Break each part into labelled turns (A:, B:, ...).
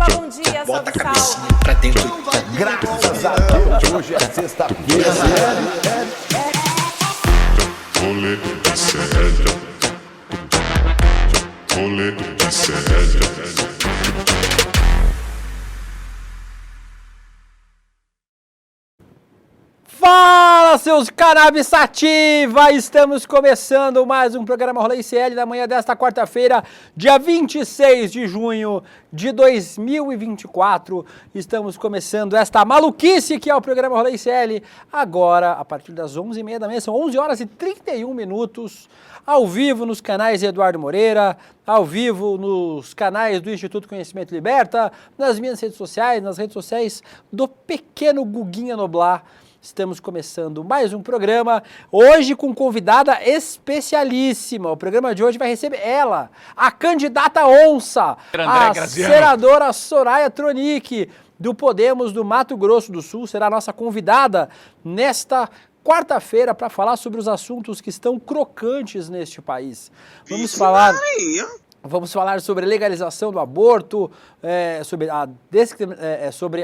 A: Olá, bom dia,
B: Bota a
A: salve,
B: cabecinha
A: salve.
B: pra dentro.
C: Graças a Deus, hoje é sexta-feira.
D: Rolê de sério. Rolê de sério.
E: Fala, seus cannabis sativa! Estamos começando mais um programa Rolê ICL da manhã desta quarta-feira, dia 26 de junho de 2024. Estamos começando esta maluquice que é o programa Rolê ICL agora, a partir das 11h30 da manhã, são 11 horas e 31 minutos, ao vivo nos canais Eduardo Moreira, ao vivo nos canais do Instituto Conhecimento Liberta, nas minhas redes sociais, nas redes sociais do pequeno Guguinha Noblar. Estamos começando mais um programa, hoje com convidada especialíssima. O programa de hoje vai receber ela, a candidata onça, a senadora Soraya Tronic, do Podemos do Mato Grosso do Sul, será a nossa convidada nesta quarta-feira para falar sobre os assuntos que estão crocantes neste país. Vamos falar sobre legalização do aborto, sobre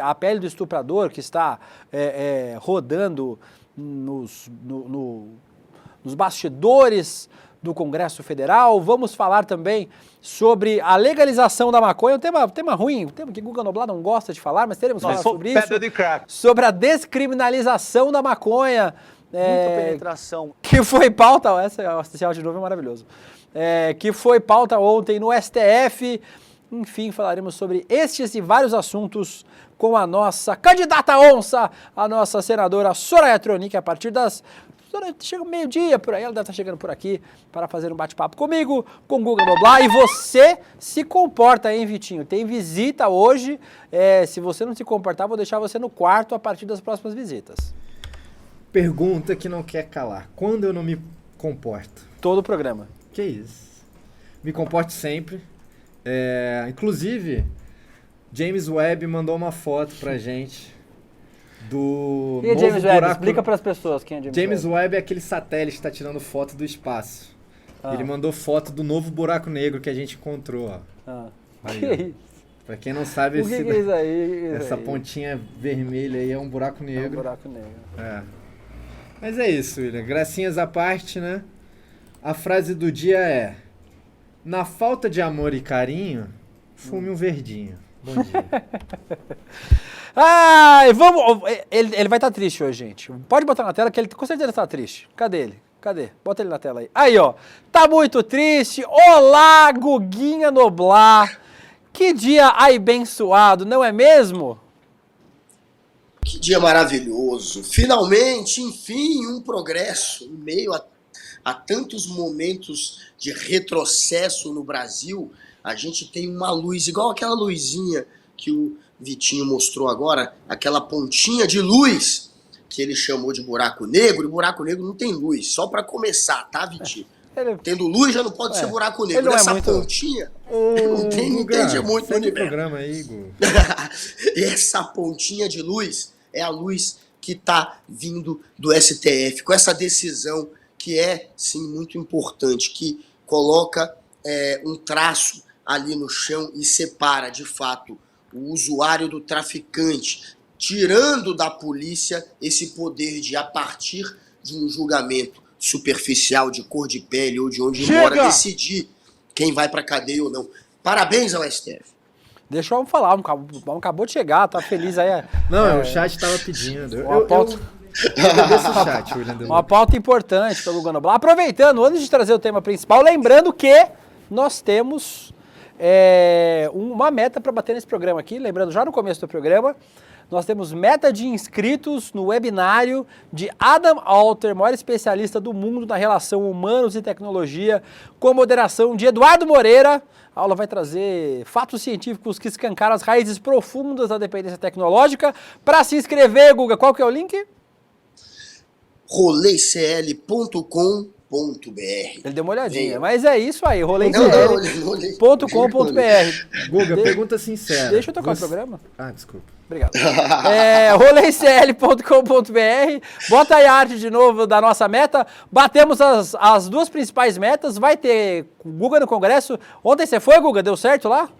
E: a pele do estuprador que está rodando nos bastidores do Congresso Federal. Vamos falar também sobre a legalização da maconha, um tema ruim, um tema que Guga Noblar não gosta de falar, mas teremos que falar sobre isso. Sobre a descriminalização da maconha.
F: Muita penetração.
E: Que foi pauta, esse áudio de novo é maravilhoso. Que foi pauta ontem no STF. Enfim, falaremos sobre estes e vários assuntos com a nossa candidata onça, a nossa senadora Soraya Tronic, a partir das... Chega meio-dia por aí, ela deve estar chegando por aqui para fazer um bate-papo comigo, com o Guga Noblar. E você se comporta, hein, Vitinho? Tem visita hoje. Se você não se comportar, vou deixar você no quarto a partir das próximas visitas.
G: Pergunta que não quer calar. Quando eu não me comporto?
E: Todo o programa.
G: Que isso? Me comporte sempre. Inclusive, James Webb mandou uma foto pra gente do
E: Quem é
G: novo
E: James Webb?
G: buraco...
E: Explica pras pessoas quem é James Webb.
G: James Webb é aquele satélite que está tirando foto do espaço. Ele mandou foto do novo buraco negro que a gente encontrou. Aí,
E: que isso?
G: Pra quem não sabe,
E: O que é isso aí?
G: essa pontinha vermelha aí é um buraco negro.
E: É um buraco negro.
G: Mas é isso, William. Gracinhas à parte, né? A frase do dia é: na falta de amor e carinho, fume um verdinho. Bom dia.
E: Vamos... Ele vai estar triste hoje, gente. Pode botar na tela que ele com certeza está triste. Cadê ele? Cadê? Bota ele na tela aí. Aí, ó. Tá muito triste. Olá, Guguinha Noblar. Que dia abençoado, não é mesmo?
B: Que dia maravilhoso. Finalmente, enfim, um progresso em meio a tantos momentos de retrocesso no Brasil. A gente tem uma luz, igual aquela luzinha que o Vitinho mostrou agora, aquela pontinha de luz que ele chamou de buraco negro, e buraco negro não tem luz, só para começar, tá, Vitinho? Tendo luz já não pode ser buraco negro. Essa pontinha, não entende muito no universo.
G: Programa aí, Gu.
B: Essa pontinha de luz é a luz que está vindo do STF, com essa decisão que é, sim, muito importante, que coloca um traço ali no chão e separa, de fato, o usuário do traficante, tirando da polícia esse poder de, a partir de um julgamento superficial de cor de pele ou de onde mora, decidir quem vai para cadeia ou não. Parabéns ao STF.
E: Deixa eu falar, acabou de chegar, tá feliz aí.
G: Não, o chat tava pedindo.
E: Uma pauta importante para o Guga Noblar. Aproveitando, antes de trazer o tema principal, lembrando que nós temos uma meta para bater nesse programa aqui. Lembrando, já no começo do programa, nós temos meta de inscritos no webinário de Adam Alter, maior especialista do mundo na relação humanos e tecnologia, com moderação de Eduardo Moreira. A aula vai trazer fatos científicos que escancaram as raízes profundas da dependência tecnológica. Para se inscrever, Guga, qual que é o link?
B: roleicl.com.br.
E: Ele deu uma olhadinha, mas é isso aí, roleicl.com.br.
G: Guga, pergunta sincera.
E: Deixa eu tocar o programa.
G: Desculpa.
E: Obrigado. roleicl.com.br. Bota aí a arte de novo da nossa meta. Batemos as duas principais metas. Vai ter Guga no Congresso. Ontem você foi, Guga? Deu certo lá?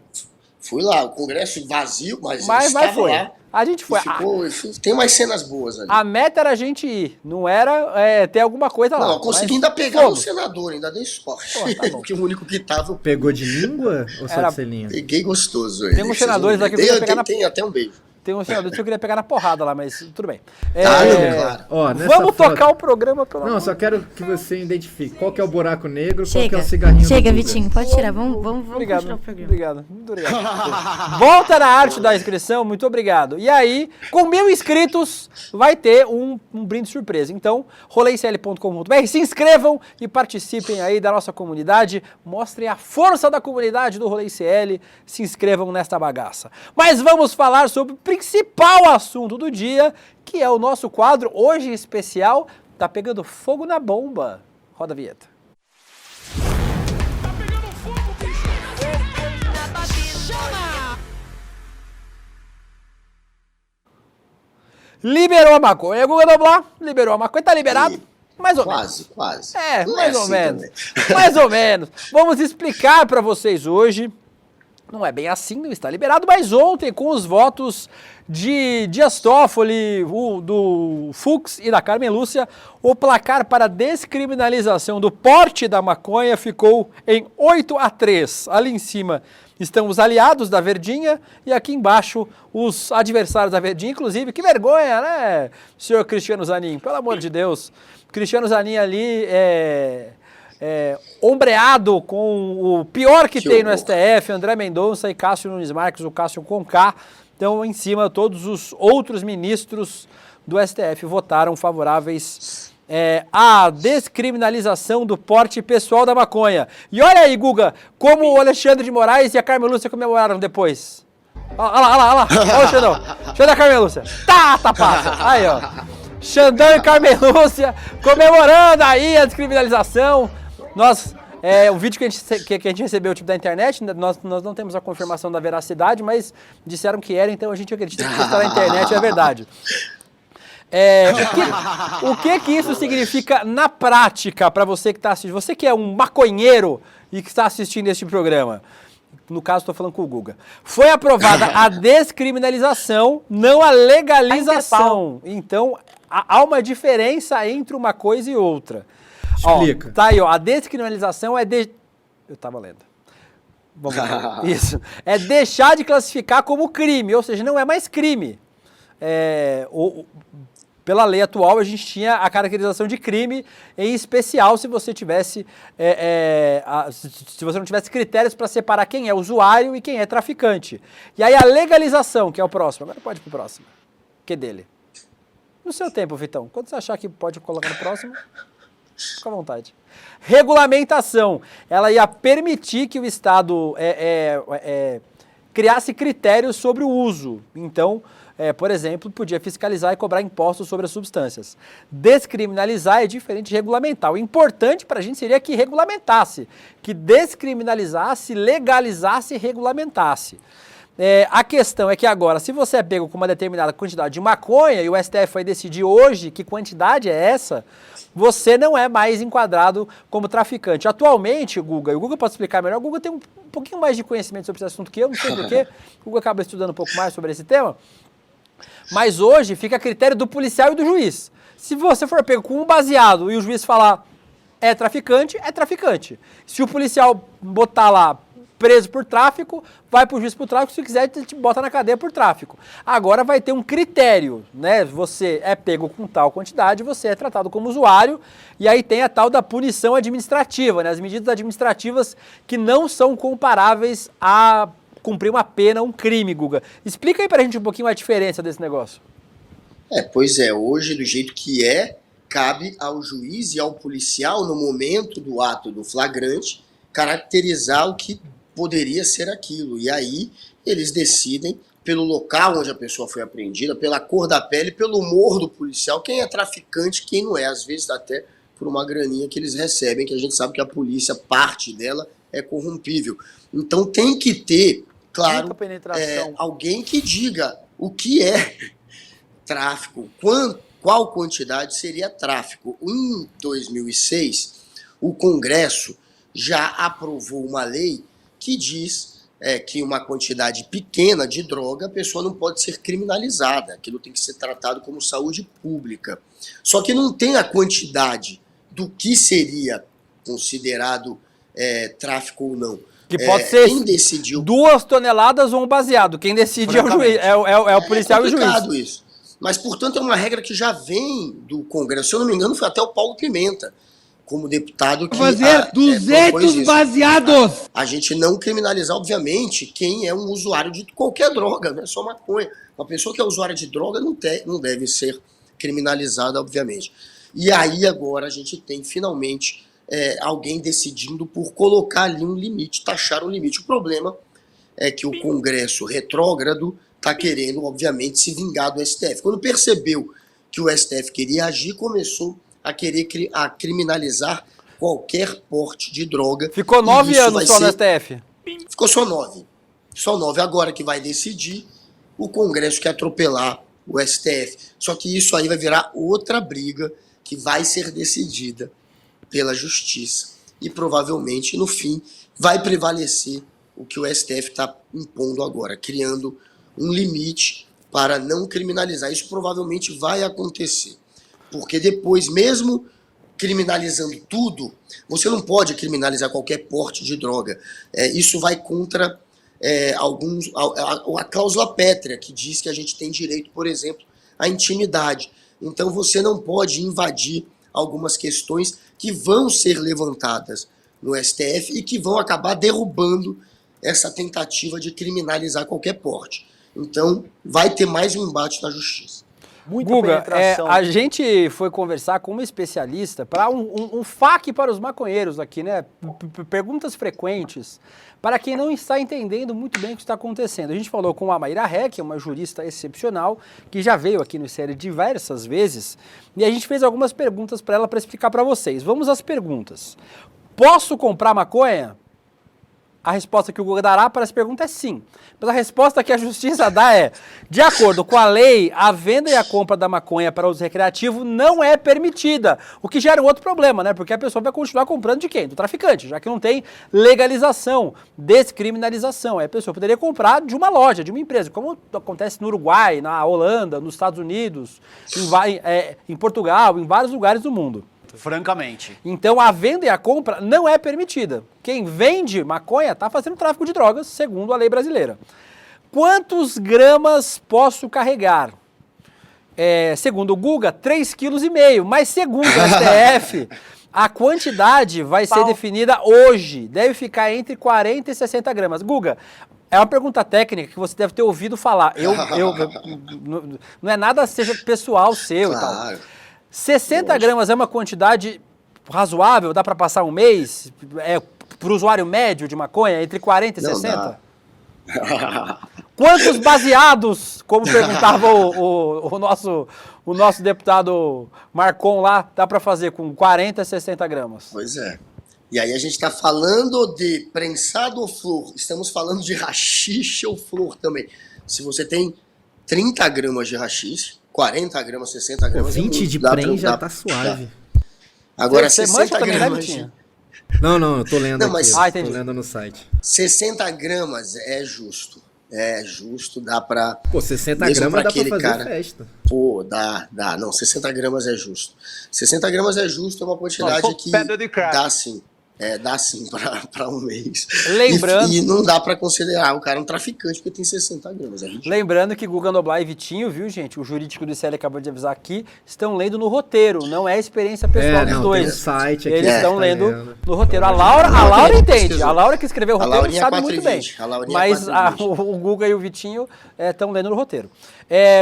B: Fui lá, o Congresso vazio, mas
E: Mas foi.
B: lá.
E: A gente foi.
B: Tem mais cenas boas ali.
E: A meta era a gente ir, não era ter alguma coisa lá.
B: Não, eu consegui ainda pegar o senador, ainda dei sorte.
E: Pô, tá bom.
B: Porque o único que tava...
G: Pegou de língua ou só de selinho?
B: Peguei gostoso.
E: Tem uns senadores aqui que eu queria pegar
B: Tem até um beijo.
E: Tem uns senadores que eu queria pegar na porrada lá, mas tudo bem.
B: Claro.
G: Ó, nessa
E: Vamos
G: foto-
E: tocar o programa pelo
G: Não,
E: amor
G: só quero que você identifique qual que é o buraco negro, qual que
A: Chega,
G: é o cigarrinho
A: chega,
G: do Guga.
A: Vitinho, pode tirar. Vamos
E: Obrigado,
A: continuar o programa.
E: obrigado, muito obrigado. Volta na arte da inscrição, muito obrigado. E aí, com 1.000 inscritos, vai ter um brinde surpresa. Então, roleicl.com.br, se inscrevam e participem aí da nossa comunidade, mostrem a força da comunidade do Rolê CL, se inscrevam nesta bagaça. Mas vamos falar sobre o principal assunto do dia, que é o nosso quadro, hoje especial, Tá Pegando Fogo na Bomba. Roda a vinheta. Liberou a maconha, Guga Noblar, liberou a maconha, tá liberado? Mais ou menos.
B: Quase.
E: É,
B: Não
E: mais ou
B: assim
E: menos.
B: também.
E: Mais ou menos. Vamos explicar pra vocês hoje. Não é bem assim, não está liberado, mas ontem, com os votos de Dias Toffoli, do Fux e da Carmen Lúcia, o placar para descriminalização do porte da maconha ficou em 8-3. Ali em cima estão os aliados da Verdinha e aqui embaixo os adversários da Verdinha. Inclusive, que vergonha, né, senhor Cristiano Zanin? Pelo amor de Deus. Cristiano Zanin ali ombreado com o pior que tem no STF, André Mendonça e Cássio Nunes Marques, o Cássio com K. Então, em cima, todos os outros ministros do STF votaram favoráveis à descriminalização do porte pessoal da maconha. E olha aí, Guga, como o Alexandre de Moraes e a Carmen Lúcia comemoraram depois. Olha lá. Olha o Xandão. Xandão e a Carmen Lúcia. Tá, passa. Aí, ó. Xandão e Carmen Lúcia comemorando aí a descriminalização. O vídeo que a gente recebeu tipo, da internet, nós não temos a confirmação da veracidade, mas disseram que era, então a gente acredita que está na internet, é verdade. O que isso significa na prática para você que está assistindo? Você que é um maconheiro e que está assistindo este programa. No caso, estou falando com o Guga. Foi aprovada a descriminalização, não a legalização. Então, há uma diferença entre uma coisa e outra.
G: Explica.
E: Ó, tá aí, ó. A descriminalização eu tava lendo. Vamos lá. Isso. É deixar de classificar como crime, ou seja, não é mais crime. Pela lei atual, a gente tinha a caracterização de crime, em especial se você tivesse, se você não tivesse critérios para separar quem é usuário e quem é traficante. E aí a legalização, que é o próximo. Agora pode ir pro próximo. Que dele? No seu tempo, Vitão. Quando você achar que pode colocar no próximo... Fica à vontade. Regulamentação. Ela ia permitir que o Estado criasse critérios sobre o uso. Então, por exemplo, podia fiscalizar e cobrar impostos sobre as substâncias. Descriminalizar é diferente de regulamentar. O importante para a gente seria que regulamentasse, que descriminalizasse, legalizasse e regulamentasse. A questão é que agora, se você é pego com uma determinada quantidade de maconha e o STF vai decidir hoje que quantidade é essa, você não é mais enquadrado como traficante. Atualmente, Guga, e o Guga pode explicar melhor, o Guga tem um pouquinho mais de conhecimento sobre esse assunto que eu, não sei porquê, o Guga acaba estudando um pouco mais sobre esse tema, mas hoje fica a critério do policial e do juiz. Se você for pego com um baseado e o juiz falar é traficante, é traficante. Se o policial botar lá preso por tráfico, vai pro juiz por tráfico, se quiser te bota na cadeia por tráfico. Agora vai ter um critério, né? Você é pego com tal quantidade, você é tratado como usuário, e aí tem a tal da punição administrativa, né? As medidas administrativas que não são comparáveis a cumprir uma pena, um crime, Guga. Explica aí pra gente um pouquinho a diferença desse negócio.
B: Pois hoje do jeito que cabe ao juiz e ao policial, no momento do ato do flagrante, caracterizar o que poderia ser aquilo. E aí eles decidem, pelo local onde a pessoa foi apreendida, pela cor da pele, pelo humor do policial, quem é traficante, quem não é. Às vezes até por uma graninha que eles recebem, que a gente sabe que a polícia, parte dela, é corrompível. Então tem que ter, claro, alguém que diga o que é tráfico, qual quantidade seria tráfico. Em 2006, o Congresso já aprovou uma lei que diz que uma quantidade pequena de droga, a pessoa não pode ser criminalizada. Aquilo tem que ser tratado como saúde pública. Só que não tem a quantidade do que seria considerado tráfico ou não.
E: Que pode ser
B: quem decidiu
E: 2 toneladas ou um baseado. Quem decide é o juiz, é o policial e o juiz.
B: É complicado isso. Mas, portanto, é uma regra que já vem do Congresso. Se eu não me engano, foi até o Paulo Pimenta, como deputado, que
A: fazer 200 baseados.
B: A gente não criminalizar, obviamente, quem é um usuário de qualquer droga, não é só maconha. Uma pessoa que é usuária de droga não deve ser criminalizada, obviamente. E aí agora a gente tem finalmente alguém decidindo por colocar ali um limite, taxar um limite. O problema é que o Congresso retrógrado está querendo, obviamente, se vingar do STF. Quando percebeu que o STF queria agir, começou a querer criminalizar qualquer porte de droga.
E: Ficou 9 anos só no STF.
B: Ficou só 9. Só 9. Agora que vai decidir, o Congresso quer atropelar o STF. Só que isso aí vai virar outra briga que vai ser decidida pela Justiça. E provavelmente, no fim, vai prevalecer o que o STF está impondo agora, criando um limite para não criminalizar. Isso provavelmente vai acontecer. Porque depois, mesmo criminalizando tudo, você não pode criminalizar qualquer porte de droga. Isso vai contra a cláusula pétrea, que diz que a gente tem direito, por exemplo, à intimidade. Então você não pode invadir algumas questões que vão ser levantadas no STF e que vão acabar derrubando essa tentativa de criminalizar qualquer porte. Então vai ter mais um embate na Justiça.
F: Muita
E: Guga,
F: penetração.
E: a gente foi conversar com uma especialista para um FAQ para os maconheiros aqui, né? Perguntas frequentes para quem não está entendendo muito bem o que está acontecendo. A gente falou com a Mayra Ré, que é uma jurista excepcional, que já veio aqui no série diversas vezes, e a gente fez algumas perguntas para ela para explicar para vocês. Vamos às perguntas. Posso comprar maconha? A resposta que o Guga dará para essa pergunta é sim. Mas a resposta que a Justiça dá é: de acordo com a lei, a venda e a compra da maconha para uso recreativo não é permitida. O que gera um outro problema, né? Porque a pessoa vai continuar comprando de quem? Do traficante, já que não tem legalização, descriminalização. Aí a pessoa poderia comprar de uma loja, de uma empresa, como acontece no Uruguai, na Holanda, nos Estados Unidos, em Portugal, em vários lugares do mundo.
F: Francamente.
E: Então a venda e a compra não é permitida. Quem vende maconha está fazendo tráfico de drogas, segundo a lei brasileira. Quantos gramas posso carregar? Segundo o Guga, 3,5 kg. Mas segundo o STF, a quantidade vai ser definida hoje. Deve ficar entre 40 e 60 gramas. Guga, é uma pergunta técnica que você deve ter ouvido falar. Não é nada seja pessoal seu e tal. 60 gramas é uma quantidade razoável? Dá para passar um mês? Para o usuário médio de maconha, entre 40 e 60? Quantos baseados, como perguntava o nosso deputado Marcon lá, dá para fazer com 40 a 60 gramas?
B: Pois é. E aí a gente está falando de prensado ou flor. Estamos falando de haxixe ou flor também. Se você tem 30 gramas de haxixe, 40 gramas, 60 gramas...
G: 20 de prem já tá suave.
B: Agora,
E: você
B: 60
E: também,
B: gramas...
E: Né,
G: Não, eu tô lendo aqui.
B: Mas,
G: tô lendo no site.
B: 60 gramas é justo. É justo, dá pra...
G: Pô, 60 gramas dá pra fazer festa.
B: Pô, dá. Não, 60 gramas é justo. 60 gramas é justo, é uma quantidade que dá sim. Dá sim para um mês.
E: Lembrando...
B: E não dá para considerar o cara um traficante porque tem 60 gramas.
E: Lembrando que Guga Noblar e Vitinho, viu, gente? O jurídico do ICL acabou de avisar aqui, estão lendo no roteiro, não é experiência pessoal dos dois.
G: Tem um site aqui.
E: Eles estão lendo no roteiro. A Laura entende. A Laura que escreveu o roteiro sabe muito bem. Mas o Guga e o Vitinho estão lendo no roteiro.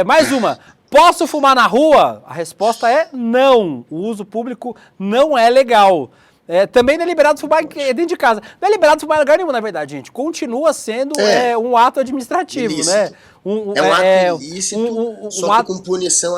E: Mais uma. Posso fumar na rua? A resposta é não. O uso público não é legal. Também não é liberado fumar dentro de casa. Não é liberado fumar em lugar nenhum, na verdade, gente. Continua sendo um ato administrativo,
B: ilícito,
E: né?
B: Um ato ilícito, só que com punição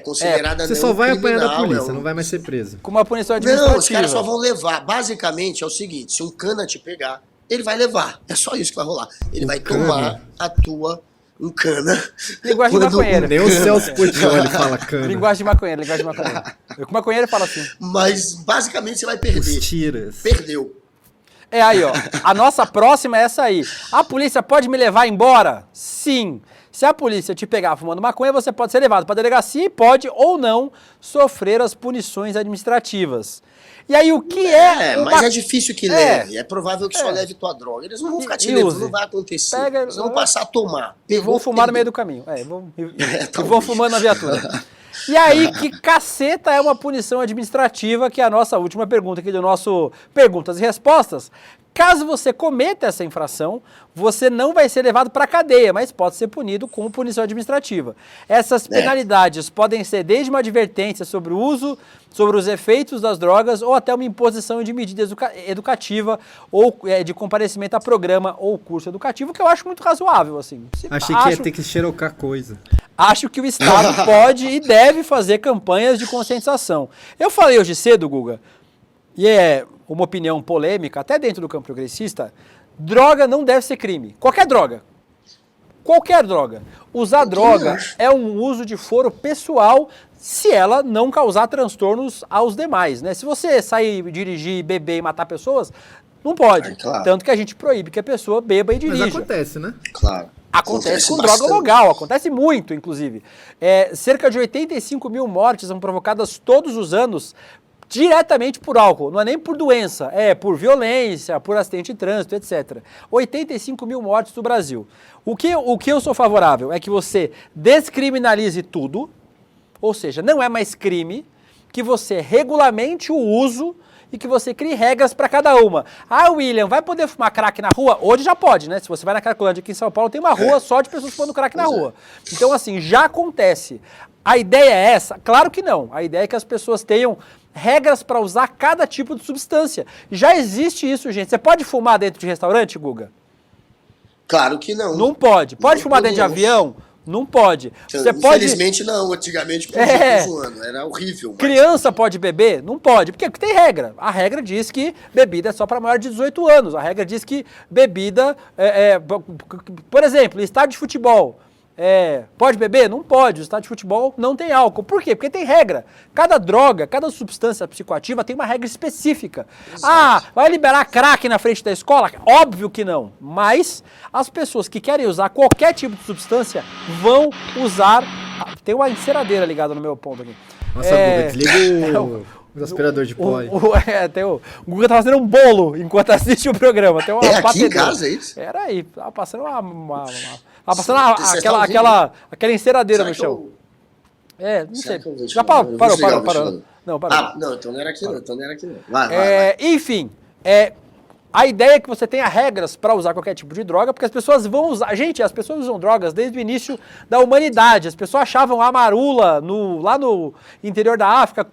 B: considerada
G: você
B: não
G: só vai
B: criminal,
G: apanhar da polícia, não vai mais ser preso.
E: Com uma punição administrativa.
B: Não, os caras só vão levar. Basicamente é o seguinte, se um cana te pegar, ele vai levar. É só isso que vai rolar. Ele vai tomar a tua... Um cana.
E: Linguagem de maconheiro.
G: Nem o Celso Portiolli fala cana.
E: Linguagem de maconheiro. O maconheiro fala assim.
B: Mas, basicamente, você vai perder.
G: Os tiras.
B: Perdeu.
E: É aí, ó. A nossa próxima é essa aí. A polícia pode me levar embora? Sim. Se a polícia te pegar fumando maconha, você pode ser levado para a delegacia e pode ou não sofrer as punições administrativas. E aí o que
B: mas é difícil que leve. É provável que só leve tua droga. Eles não vão ficar te levando, não vai acontecer. Eles vão passar a tomar.
E: E vão fumar no meio do caminho. E vão fumando na viatura. E aí, que caceta é uma punição administrativa, que é a nossa última pergunta aqui do nosso Perguntas e Respostas. Caso você cometa essa infração, você não vai ser levado para a cadeia, mas pode ser punido com punição administrativa. Essas penalidades podem ser desde uma advertência sobre o uso, sobre os efeitos das drogas, ou até uma imposição de medida educativa ou de comparecimento a programa ou curso educativo, que eu acho muito razoável, assim.
G: Achei que ia ter que xerocar coisa.
E: Acho que o Estado pode e deve fazer campanhas de conscientização. Eu falei hoje cedo, Guga, e é uma opinião polêmica, até dentro do campo progressista, droga não deve ser crime. Qualquer droga. Qualquer droga. Usar droga é um uso de foro pessoal se ela não causar transtornos aos demais, né? Se você sair, dirigir, beber e matar pessoas, não pode.
B: Claro.
E: Tanto que a gente proíbe que a pessoa beba e dirija.
G: Mas acontece, né?
B: Claro.
E: Acontece com
B: bastante.
E: droga legal, acontece muito, inclusive. Cerca de 85 mil mortes são provocadas todos os anos diretamente por álcool, não é nem por doença, é por violência, por acidente de trânsito, etc. 85 mil mortes no Brasil. O que eu sou favorável é que você descriminalize tudo, ou seja, não é mais crime, que você regulamente o uso e que você crie regras para cada uma. Ah, William, vai poder fumar crack na rua? Hoje já pode, né? Se você vai na Cracolândia aqui em São Paulo, tem uma rua só de pessoas fumando crack na rua. Então, assim, já acontece. A ideia é essa? Claro que não. A ideia é que as pessoas tenham regras para usar cada tipo de substância. Já existe isso, gente. Você pode fumar dentro de restaurante, Guga?
B: Claro que não.
E: Não pode. Pode fumar dentro de avião? Não pode. Você
B: Infelizmente não, antigamente podia zoando, era horrível. Mas...
E: Criança pode beber? Não pode. Por quê? Porque tem regra. A regra diz que bebida é só para maior de 18 anos. A regra diz que bebida, por exemplo, estádio de futebol, pode beber? Não pode. O estádio de futebol não tem álcool. Por quê? Porque tem regra. Cada droga, cada substância psicoativa tem uma regra específica. Exato. Ah, vai liberar crack na frente da escola? Óbvio que não. Mas as pessoas que querem usar qualquer tipo de substância vão usar... Tem uma enceradeira ligada no meu ponto aqui.
G: Nossa, Guga, desliga o aspirador de pó aí.
E: O Guga tá fazendo um bolo enquanto assiste o programa. Tem uma
B: aqui em casa, é isso?
E: Era aí. Tava passando aquela enceradeira no chão. Não sei. Já parou. Não, parou.
B: Não, então não era aqui não. Vai.
E: Enfim, a ideia é que você tenha regras para usar qualquer tipo de droga, porque as pessoas vão usar... Gente, as pessoas usam drogas desde o início da humanidade. As pessoas achavam a marula lá no interior da África,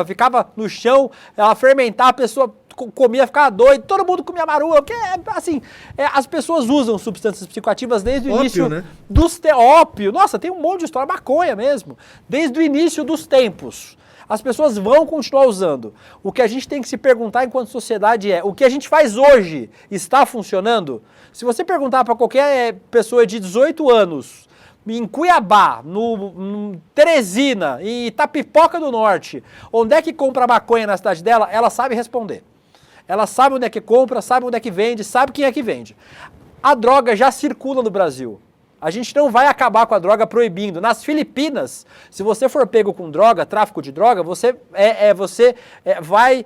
E: ficava no chão, ela fermentava, a pessoa comia, ficava doido, todo mundo comia marula, porque as pessoas usam substâncias psicoativas desde o início,
G: né?
E: Ópio. Nossa, tem um monte de história, maconha mesmo, desde o início dos tempos. As pessoas vão continuar usando. O que a gente tem que se perguntar enquanto sociedade é, o que a gente faz hoje está funcionando? Se você perguntar para qualquer pessoa de 18 anos, em Cuiabá, no Teresina, em Itapipoca do Norte, onde é que compra maconha na cidade dela, ela sabe responder. Ela sabe onde é que compra, sabe onde é que vende, sabe quem é que vende. A droga já circula no Brasil. A gente não vai acabar com a droga proibindo. Nas Filipinas, se você for pego com droga, tráfico de droga, você vai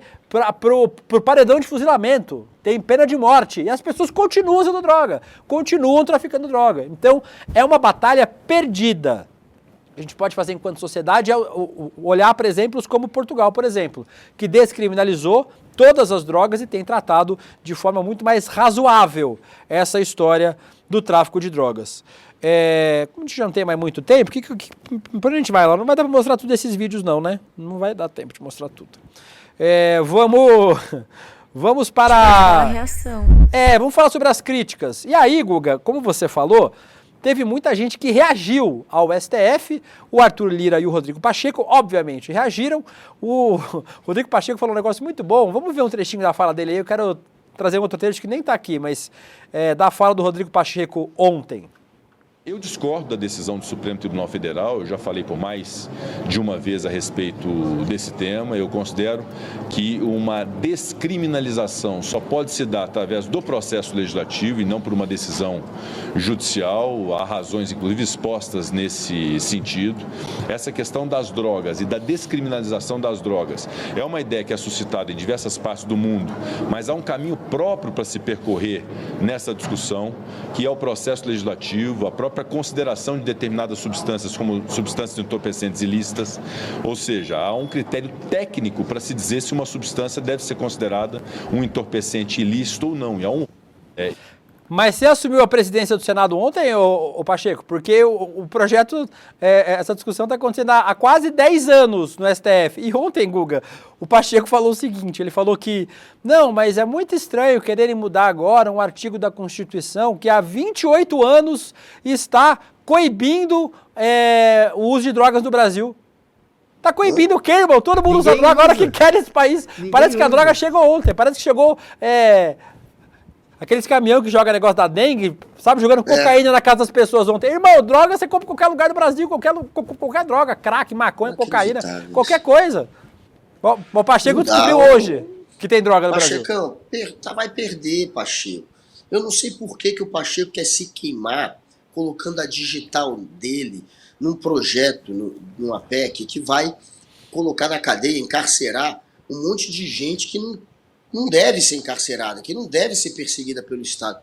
E: pro paredão de fuzilamento. Tem pena de morte. E as pessoas continuam usando droga, continuam traficando droga. Então, é uma batalha perdida. A gente pode fazer enquanto sociedade olhar para exemplos como Portugal, por exemplo, que descriminalizou todas as drogas e tem tratado de forma muito mais razoável essa história do tráfico de drogas. Como a gente já não tem mais muito tempo, por onde a gente vai lá? Não vai dar para mostrar tudo esses vídeos não, né? Não vai dar tempo de mostrar tudo. Vamos para...
H: a reação.
E: Vamos falar sobre as críticas. E aí, Guga, como você falou, teve muita gente que reagiu ao STF, o Arthur Lira e o Rodrigo Pacheco, obviamente, reagiram. O Rodrigo Pacheco falou um negócio muito bom, vamos ver um trechinho da fala dele aí, eu quero trazer um outro trecho que nem está aqui, mas da fala do Rodrigo Pacheco ontem.
H: Eu discordo da decisão do Supremo Tribunal Federal, eu já falei por mais de uma vez a respeito desse tema. Eu considero que uma descriminalização só pode se dar através do processo legislativo e não por uma decisão judicial. Há razões, inclusive, expostas nesse sentido. Essa questão das drogas e da descriminalização das drogas é uma ideia que é suscitada em diversas partes do mundo, mas há um caminho próprio para se percorrer nessa discussão, que é o processo legislativo, a própria consideração de determinadas substâncias como substâncias entorpecentes ilícitas, ou seja, há um critério técnico para se dizer se uma substância deve ser considerada um entorpecente ilícito ou não. E há um...
E: Mas você assumiu a presidência do Senado ontem, ô Pacheco? Porque o projeto, essa discussão está acontecendo há quase 10 anos no STF. E ontem, Guga, o Pacheco falou o seguinte, ele falou que, não, mas é muito estranho quererem mudar agora um artigo da Constituição que há 28 anos está coibindo o uso de drogas no Brasil. Tá coibindo o quê, irmão? Todo mundo usa droga agora que quer nesse país. Parece que a droga chegou ontem, parece que chegou... Aqueles caminhão que joga negócio da dengue, sabe, jogando cocaína na casa das pessoas ontem. Irmão, droga você compra em qualquer lugar do Brasil, qualquer droga, crack, maconha, cocaína, qualquer coisa. O Pacheco descobriu hoje que tem droga no Brasil.
B: Pachecão, vai perder, Pacheco. Eu não sei por que o Pacheco quer se queimar colocando a digital dele num projeto, numa PEC, que vai colocar na cadeia, encarcerar um monte de gente que não deve ser encarcerada, que não deve ser perseguida pelo Estado.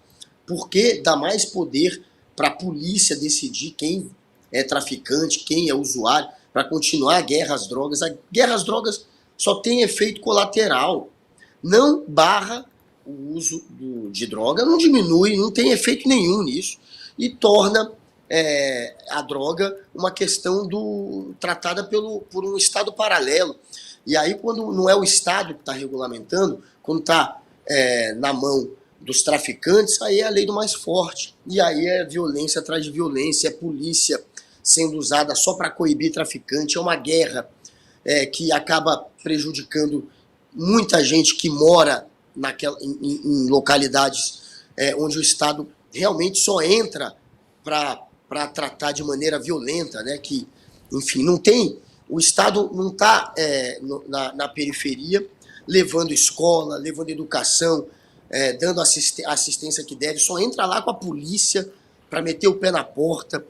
B: Porque dá mais poder para a polícia decidir quem é traficante, quem é usuário, para continuar a guerra às drogas. A guerra às drogas só tem efeito colateral. Não barra o uso de droga, não diminui, não tem efeito nenhum nisso. E torna a droga uma questão tratada por um Estado paralelo. E aí, quando não é o Estado que está regulamentando, quando está na mão dos traficantes, aí é a lei do mais forte. E aí é violência atrás de violência, é polícia sendo usada só para coibir traficante, é uma guerra que acaba prejudicando muita gente que mora em localidades onde o Estado realmente só entra para tratar de maneira violenta, né? Que, enfim, não tem... O Estado não está na periferia, levando escola, levando educação, dando assistência que deve, só entra lá com a polícia para meter o pé na porta,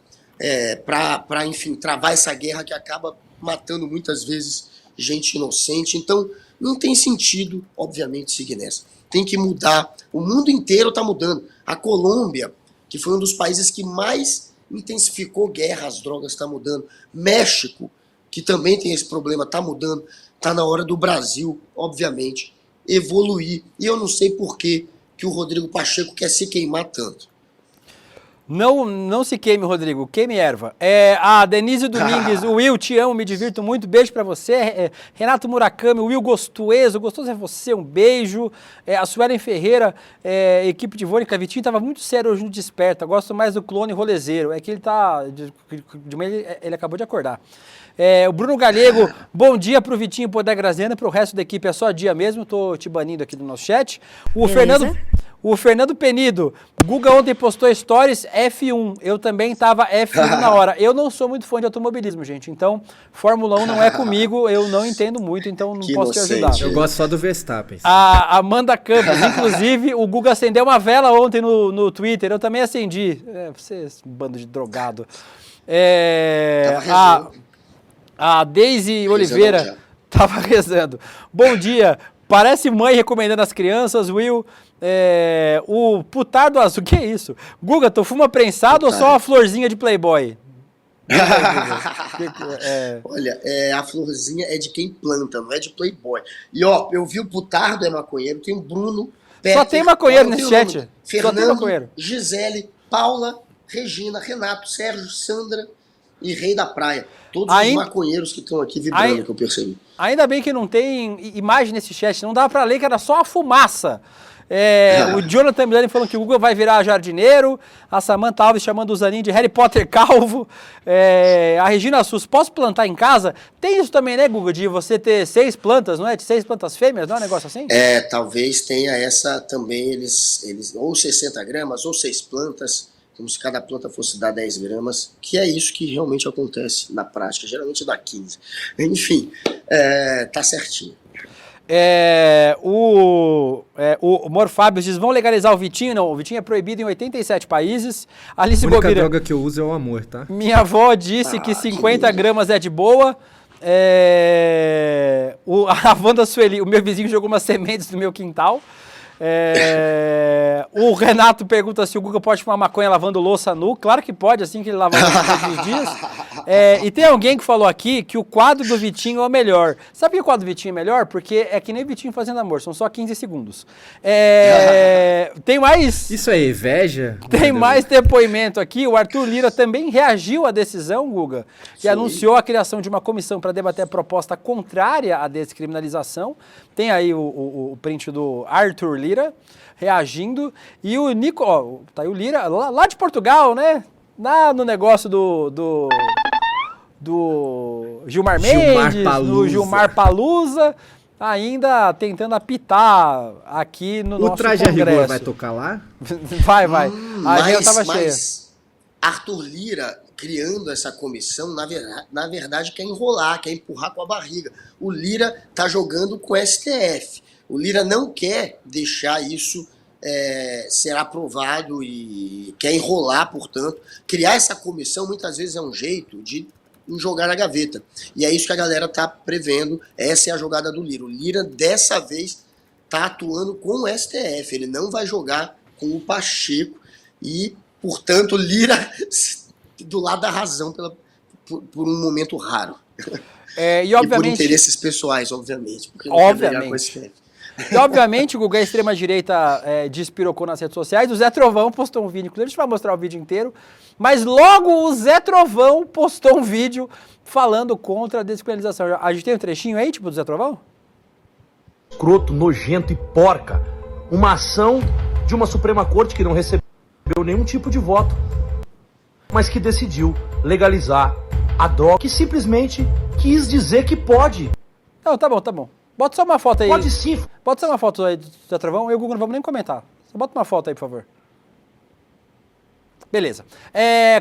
B: para, enfim, travar essa guerra que acaba matando muitas vezes gente inocente. Então, não tem sentido, obviamente, seguir nessa. Tem que mudar. O mundo inteiro está mudando. A Colômbia, que foi um dos países que mais intensificou guerra às drogas, está mudando. México, que também tem esse problema, está mudando. Está na hora do Brasil, obviamente, evoluir. E eu não sei por que o Rodrigo Pacheco quer se queimar tanto.
E: Não se queime, Rodrigo. Queime erva. A Denise Domingues, o Will, te amo, me divirto muito. Beijo pra você. Renato Murakami, o Will Gostoso é você, um beijo. A Suelen Ferreira, equipe de Vônica Vitinho, tava muito sério hoje no Desperta. Gosto mais do clone rolezeiro. É que ele tá... De manhã ele acabou de acordar. O Bruno Galego, bom dia pro Vitinho Poder Graziano, pro resto da equipe é só dia mesmo, tô te banindo aqui do nosso chat. O Fernando Penido, Guga ontem postou stories F1, eu também tava F1 na hora. Eu não sou muito fã de automobilismo, gente, então Fórmula 1 não é comigo, eu não entendo muito, então não posso te ajudar.
G: Eu gosto só do Verstappen.
E: A Amanda Campos, inclusive, o Guga acendeu uma vela ontem no Twitter, eu também acendi. Vocês, bando de drogado. A Deise Oliveira estava rezando. Bom dia, parece mãe recomendando as crianças, Will. O putardo azul, que é isso? Guga, tu fuma prensado ou só uma florzinha de Playboy?
B: Olha, a florzinha é de quem planta, não é de Playboy. E ó, eu vi o putardo é maconheiro, tem o Bruno Peter,
E: só tem maconheiro nesse chat.
B: Fernando,
E: só tem maconheiro.
B: Gisele, Paula, Regina, Renato, Sérgio, Sandra e Rei da Praia. Todos os maconheiros que estão aqui vibrando, que eu percebi.
E: Ainda bem que não tem imagem nesse chat, não dá pra ler que era só a fumaça. O Jonathan Milani falando que o Google vai virar jardineiro, a Samantha Alves chamando o Zanin de Harry Potter calvo, a Regina Sus, posso plantar em casa? Tem isso também, né, Google, de você ter 6 plantas, não é? De 6 plantas fêmeas, não é um negócio assim?
B: Talvez tenha essa também, eles ou 60 gramas ou 6 plantas, como se cada planta fosse dar 10 gramas, que é isso que realmente acontece na prática, geralmente dá 15. Enfim, tá certinho.
E: O Morfábio diz, vão legalizar o Vitinho? Não, o Vitinho é proibido em 87 países. Alice
G: A única
E: Bobira,
G: droga que eu uso é o amor, tá?
E: minha avó disse que 50 gramas é de boa. A Wanda Sueli, o meu vizinho jogou umas sementes no meu quintal. O Renato pergunta se o Guga pode fumar maconha lavando louça nu. Claro que pode, assim que ele lavar todos os dias. E tem alguém que falou aqui que o quadro do Vitinho é o melhor. Sabe por que o quadro do Vitinho é melhor? Porque é que nem Vitinho fazendo amor, são só 15 segundos. Tem mais...
G: Isso é inveja?
E: Tem mais depoimento aqui. O Arthur Lira também reagiu à decisão, Guga, e anunciou a criação de uma comissão para debater a proposta contrária à descriminalização. Tem aí o print do Arthur Lira reagindo. E o Nico, ó, tá aí o Lira, lá de Portugal, né? Lá no negócio do Gilmar Mendes, no Gilmar Palusa, ainda tentando apitar aqui no nosso Congresso.
G: O Traje a Rigor vai tocar lá?
E: Vai. A agenda tava cheia.
B: Mas Arthur Lira, criando essa comissão, na verdade quer enrolar, quer empurrar com a barriga. O Lira tá jogando com o STF. O Lira não quer deixar isso ser aprovado e quer enrolar, portanto. Criar essa comissão muitas vezes é um jeito de jogar na gaveta. E é isso que a galera tá prevendo. Essa é a jogada do Lira. O Lira, dessa vez, tá atuando com o STF. Ele não vai jogar com o Pacheco. E, portanto, Lira do lado da razão por um momento raro.
E: E, obviamente,
B: e por interesses pessoais, obviamente. Porque não quer brigar com o STF.
E: E, obviamente, o Guga, a extrema-direita despirocou nas redes sociais. O Zé Trovão postou um vídeo, inclusive a gente vai mostrar o vídeo inteiro, mas logo o Zé Trovão postou um vídeo falando contra a descriminalização. A gente tem um trechinho aí, tipo, do Zé Trovão?
I: Escroto, nojento e porca. Uma ação de uma Suprema Corte que não recebeu nenhum tipo de voto, mas que decidiu legalizar a droga, que simplesmente quis dizer que pode.
E: Não, tá bom. Bota só uma foto aí.
I: Pode sim.
E: Bota só uma foto aí do Zé Trovão. Eu e o Guga não vamos nem comentar. Só bota uma foto aí, por favor. Beleza.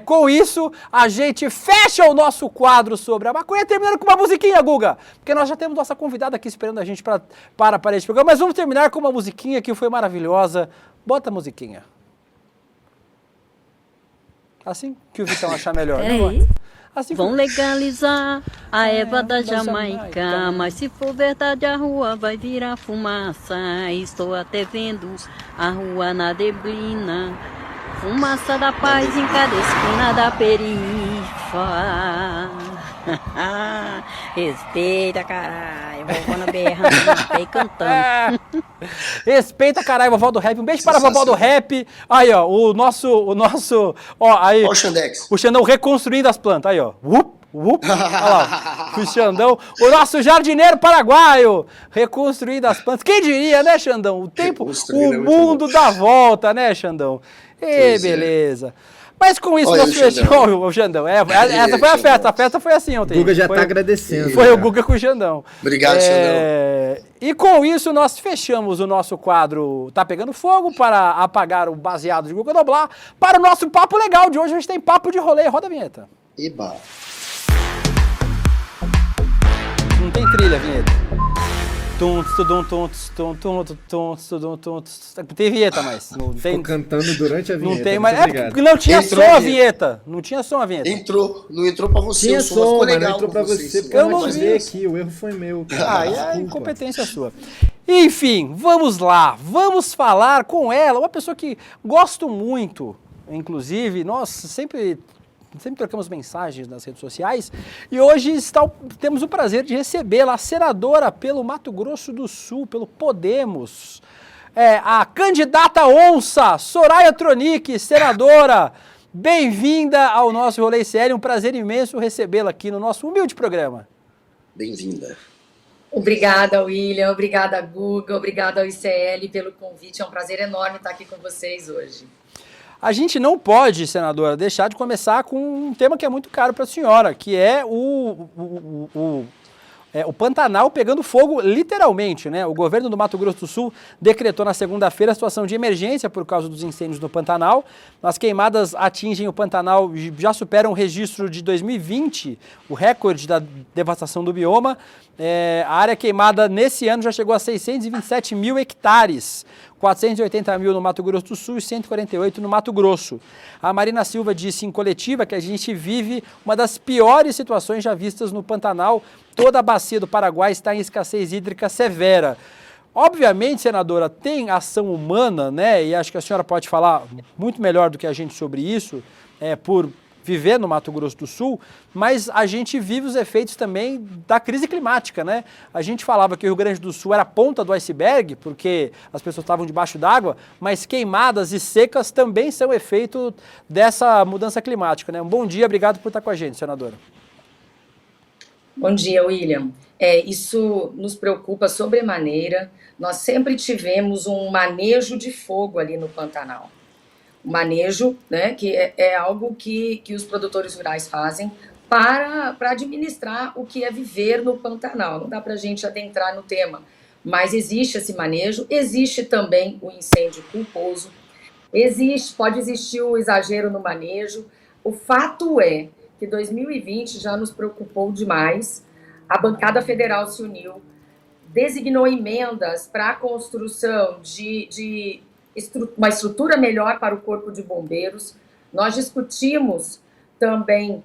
E: Com isso, a gente fecha o nosso quadro sobre a maconha, terminando com uma musiquinha, Guga. Porque nós já temos nossa convidada aqui esperando a gente para esse programa. Mas vamos terminar com uma musiquinha que foi maravilhosa. Bota a musiquinha. Assim que o Vitão achar melhor.
J: Peraí.
E: Assim
J: vão legalizar a erva da Jamaica, mas se for verdade a rua vai virar fumaça. Estou até vendo a rua na neblina, fumaça da paz em cada esquina da perifa. Respeita, caralho, vovó na berrando e cantando.
E: Respeita, caralho, vovó do rap. Um beijo para a vovó do rap. Aí, ó, o nosso, ó, aí.
B: Ó o Xandex.
E: O Xandão reconstruindo as plantas, aí, ó. Olha lá, o Xandão, o nosso jardineiro paraguaio, reconstruindo as plantas. Quem diria, né, Xandão? O tempo, o mundo dá volta, né, Xandão? Beleza. Mas com isso, nós fechamos o Xandão. Essa foi a festa. A festa foi assim ontem.
G: O Guga já tá agradecendo.
E: Foi o Guga com o Xandão.
B: Obrigado, Xandão.
E: E com isso, nós fechamos o nosso quadro Tá Pegando Fogo para apagar o baseado de Guga Noblar. Para o nosso papo legal de hoje, a gente tem papo de rolê. Roda a vinheta.
B: Eba.
E: Não tem trilha, vinheta. Tem vinheta mais. Não tem...
G: Ficou cantando durante a vinheta.
E: Não tem mais. Porque não tinha som a vinheta. Não tinha som a vinheta.
B: Não entrou pra você.
G: Tinha
B: o som ficou legal.
G: Não entrou pra você, porque
E: eu não vi
G: aqui. O erro foi meu.
E: É incompetência sua. Enfim, vamos lá. Vamos falar com ela, uma pessoa que gosto muito. Inclusive, nós sempre trocamos mensagens nas redes sociais e hoje temos o prazer de recebê-la, a senadora pelo Mato Grosso do Sul, pelo Podemos, a candidata onça, Soraya Tronic, senadora, bem-vinda ao nosso Rolê Sério, um prazer imenso recebê-la aqui no nosso humilde programa.
B: Bem-vinda.
K: Obrigada, William, obrigada, Guga, obrigada ao ICL pelo convite, é um prazer enorme estar aqui com vocês hoje.
E: A gente não pode, senadora, deixar de começar com um tema que é muito caro para a senhora, que é o Pantanal pegando fogo literalmente, né? O governo do Mato Grosso do Sul decretou na segunda-feira a situação de emergência por causa dos incêndios no Pantanal. As queimadas atingem o Pantanal, já superam o registro de 2020, o recorde da devastação do bioma. A área queimada nesse ano já chegou a 627 mil hectares, 480 mil no Mato Grosso do Sul e 148 no Mato Grosso. A Marina Silva disse em coletiva que a gente vive uma das piores situações já vistas no Pantanal. Toda a bacia do Paraguai está em escassez hídrica severa. Obviamente, senadora, tem ação humana, né? E acho que a senhora pode falar muito melhor do que a gente sobre isso, por viver no Mato Grosso do Sul, mas a gente vive os efeitos também da crise climática, né? A gente falava que o Rio Grande do Sul era a ponta do iceberg, porque as pessoas estavam debaixo d'água, mas queimadas e secas também são efeito dessa mudança climática, né? Um bom dia, obrigado por estar com a gente, senadora.
K: Bom dia, William. Isso nos preocupa sobremaneira. Nós sempre tivemos um manejo de fogo ali no Pantanal. O manejo, né, que é algo que os produtores rurais fazem para administrar o que é viver no Pantanal. Não dá para a gente adentrar no tema, mas existe esse manejo, existe também o incêndio culposo, pode existir o exagero no manejo. O fato é que 2020 já nos preocupou demais, a bancada federal se uniu, designou emendas para a construção de uma estrutura melhor para o Corpo de Bombeiros. Nós discutimos também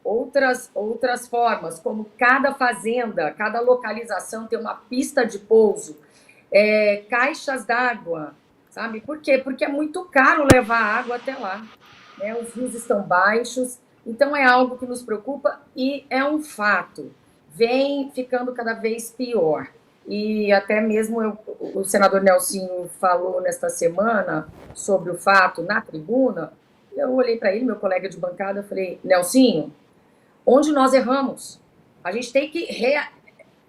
K: outras formas, como cada fazenda, cada localização ter uma pista de pouso, caixas d'água, sabe? Por quê? Porque é muito caro levar água até lá, né? Os rios estão baixos, então é algo que nos preocupa e é um fato. Vem ficando cada vez pior. E até mesmo o senador Nelsinho falou nesta semana sobre o fato na tribuna. Eu olhei para ele, meu colega de bancada, falei: Nelsinho, onde nós erramos? A gente tem que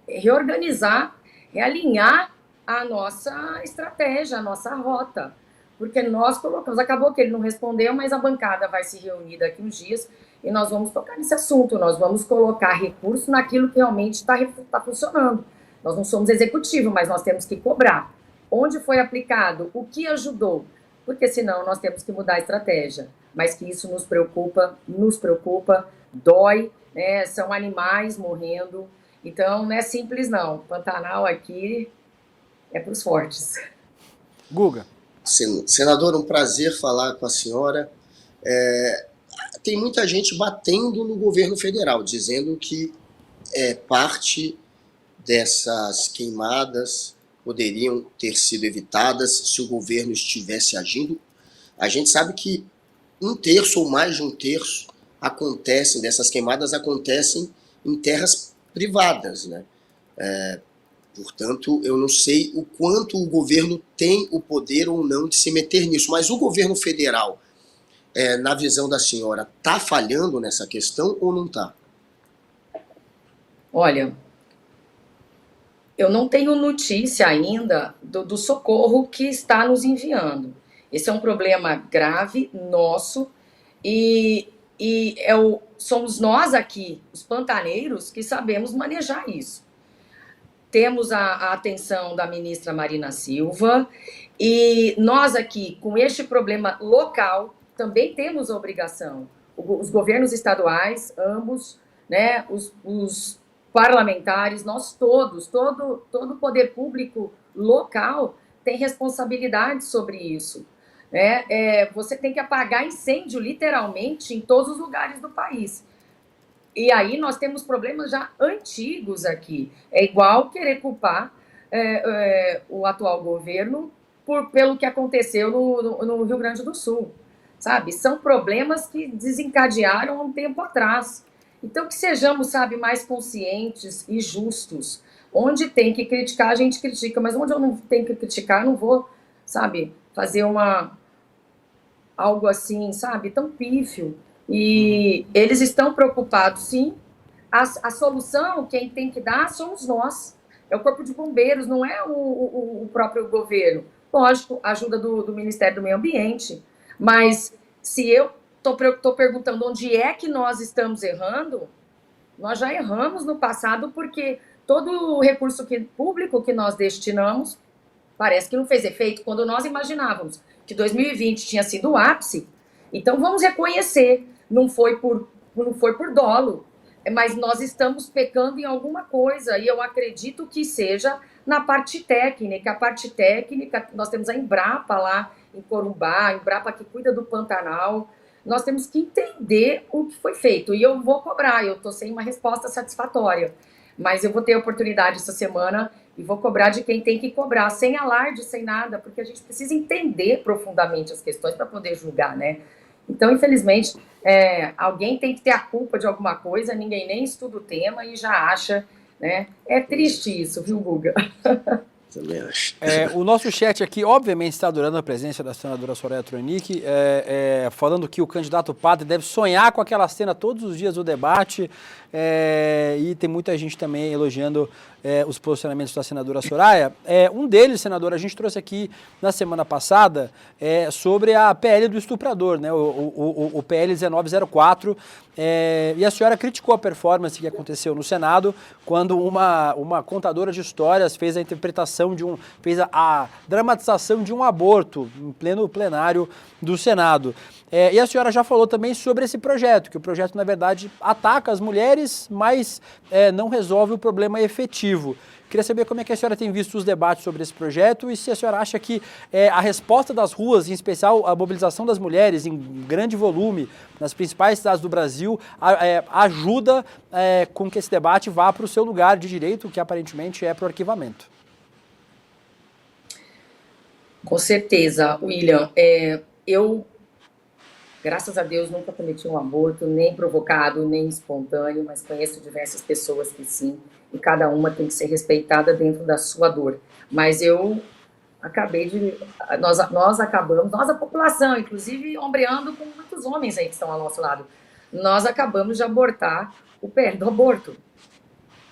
K: reorganizar, realinhar a nossa estratégia, a nossa rota. Porque nós colocamos, acabou que ele não respondeu, mas a bancada vai se reunir daqui uns dias e nós vamos tocar nesse assunto, nós vamos colocar recurso naquilo que realmente está funcionando. Nós não somos executivo, mas nós temos que cobrar. Onde foi aplicado? O que ajudou? Porque senão nós temos que mudar a estratégia. Mas que isso nos preocupa, dói, né? São animais morrendo. Então não é simples não. Pantanal aqui é para os fortes.
E: Guga.
B: Senador, um prazer falar com a senhora. Tem muita gente batendo no governo federal, dizendo que parte dessas queimadas poderiam ter sido evitadas se o governo estivesse agindo. A gente sabe que 1/3 ou mais de 1/3 dessas queimadas acontecem em terras privadas, né? Portanto, eu não sei o quanto o governo tem o poder ou não de se meter nisso, mas o governo federal, na visão da senhora, está falhando nessa questão ou não está?
K: Olha, eu não tenho notícia ainda do socorro que está nos enviando. Esse é um problema grave nosso e somos nós aqui, os pantaneiros, que sabemos manejar isso. Temos a atenção da ministra Marina Silva e nós aqui, com este problema local, também temos a obrigação. Os governos estaduais, ambos, né, os parlamentares, nós todos, todo o poder público local tem responsabilidade sobre isso. Né? Você tem que apagar incêndio, literalmente, em todos os lugares do país. E aí nós temos problemas já antigos aqui. É igual querer culpar o atual governo pelo que aconteceu no Rio Grande do Sul. Sabe? São problemas que desencadearam há um tempo atrás. Então, que sejamos, sabe, mais conscientes e justos. Onde tem que criticar, a gente critica, mas onde eu não tenho que criticar, eu não vou, sabe, fazer algo assim, sabe, tão pífio. E eles estão preocupados, sim. A solução, quem tem que dar, somos nós. É o Corpo de Bombeiros, não é o próprio governo. Lógico, ajuda do Ministério do Meio Ambiente. Mas se eu estou perguntando onde é que nós estamos errando, Nós já erramos no passado porque todo o recurso público que nós destinamos parece que não fez efeito quando nós imaginávamos que 2020 tinha sido o ápice. Então vamos reconhecer, não foi por dolo, mas nós estamos pecando em alguma coisa e eu acredito que seja na parte técnica. A parte técnica, nós temos a Embrapa lá em Corumbá, a Embrapa que cuida do Pantanal. Nós temos que entender o que foi feito e eu vou cobrar, eu estou sem uma resposta satisfatória, mas eu vou ter a oportunidade essa semana e vou cobrar de quem tem que cobrar, sem alarde, sem nada, porque a gente precisa entender profundamente as questões para poder julgar, né? Então, infelizmente, alguém tem que ter a culpa de alguma coisa, ninguém nem estuda o tema e já acha, né? É triste isso, viu, Guga?
B: Também acho.
E: O nosso chat aqui, obviamente, está adorando a presença da senadora Soraya Tronic, falando que o candidato padre deve sonhar com aquela cena todos os dias do debate, e tem muita gente também elogiando os posicionamentos da senadora Soraya. Um deles, senadora, a gente trouxe aqui na semana passada sobre a PL do estuprador, né, o PL 1904, e a senhora criticou a performance que aconteceu no Senado quando uma contadora de histórias fez a interpretação fez a dramatização de um aborto em pleno plenário do Senado. E a senhora já falou também sobre esse projeto, que o projeto, na verdade, ataca as mulheres, mas não resolve o problema efetivo. Queria saber como é que a senhora tem visto os debates sobre esse projeto e se a senhora acha que a resposta das ruas, em especial a mobilização das mulheres em grande volume nas principais cidades do Brasil, ajuda com que esse debate vá para o seu lugar de direito, que aparentemente é para o arquivamento.
K: Com certeza, William. Eu, graças a Deus, nunca cometi um aborto, nem provocado, nem espontâneo, mas conheço diversas pessoas que sim, e cada uma tem que ser respeitada dentro da sua dor. Mas eu nós acabamos, nós a população, inclusive ombreando com muitos homens aí que estão ao nosso lado, nós acabamos de abortar o pé do aborto,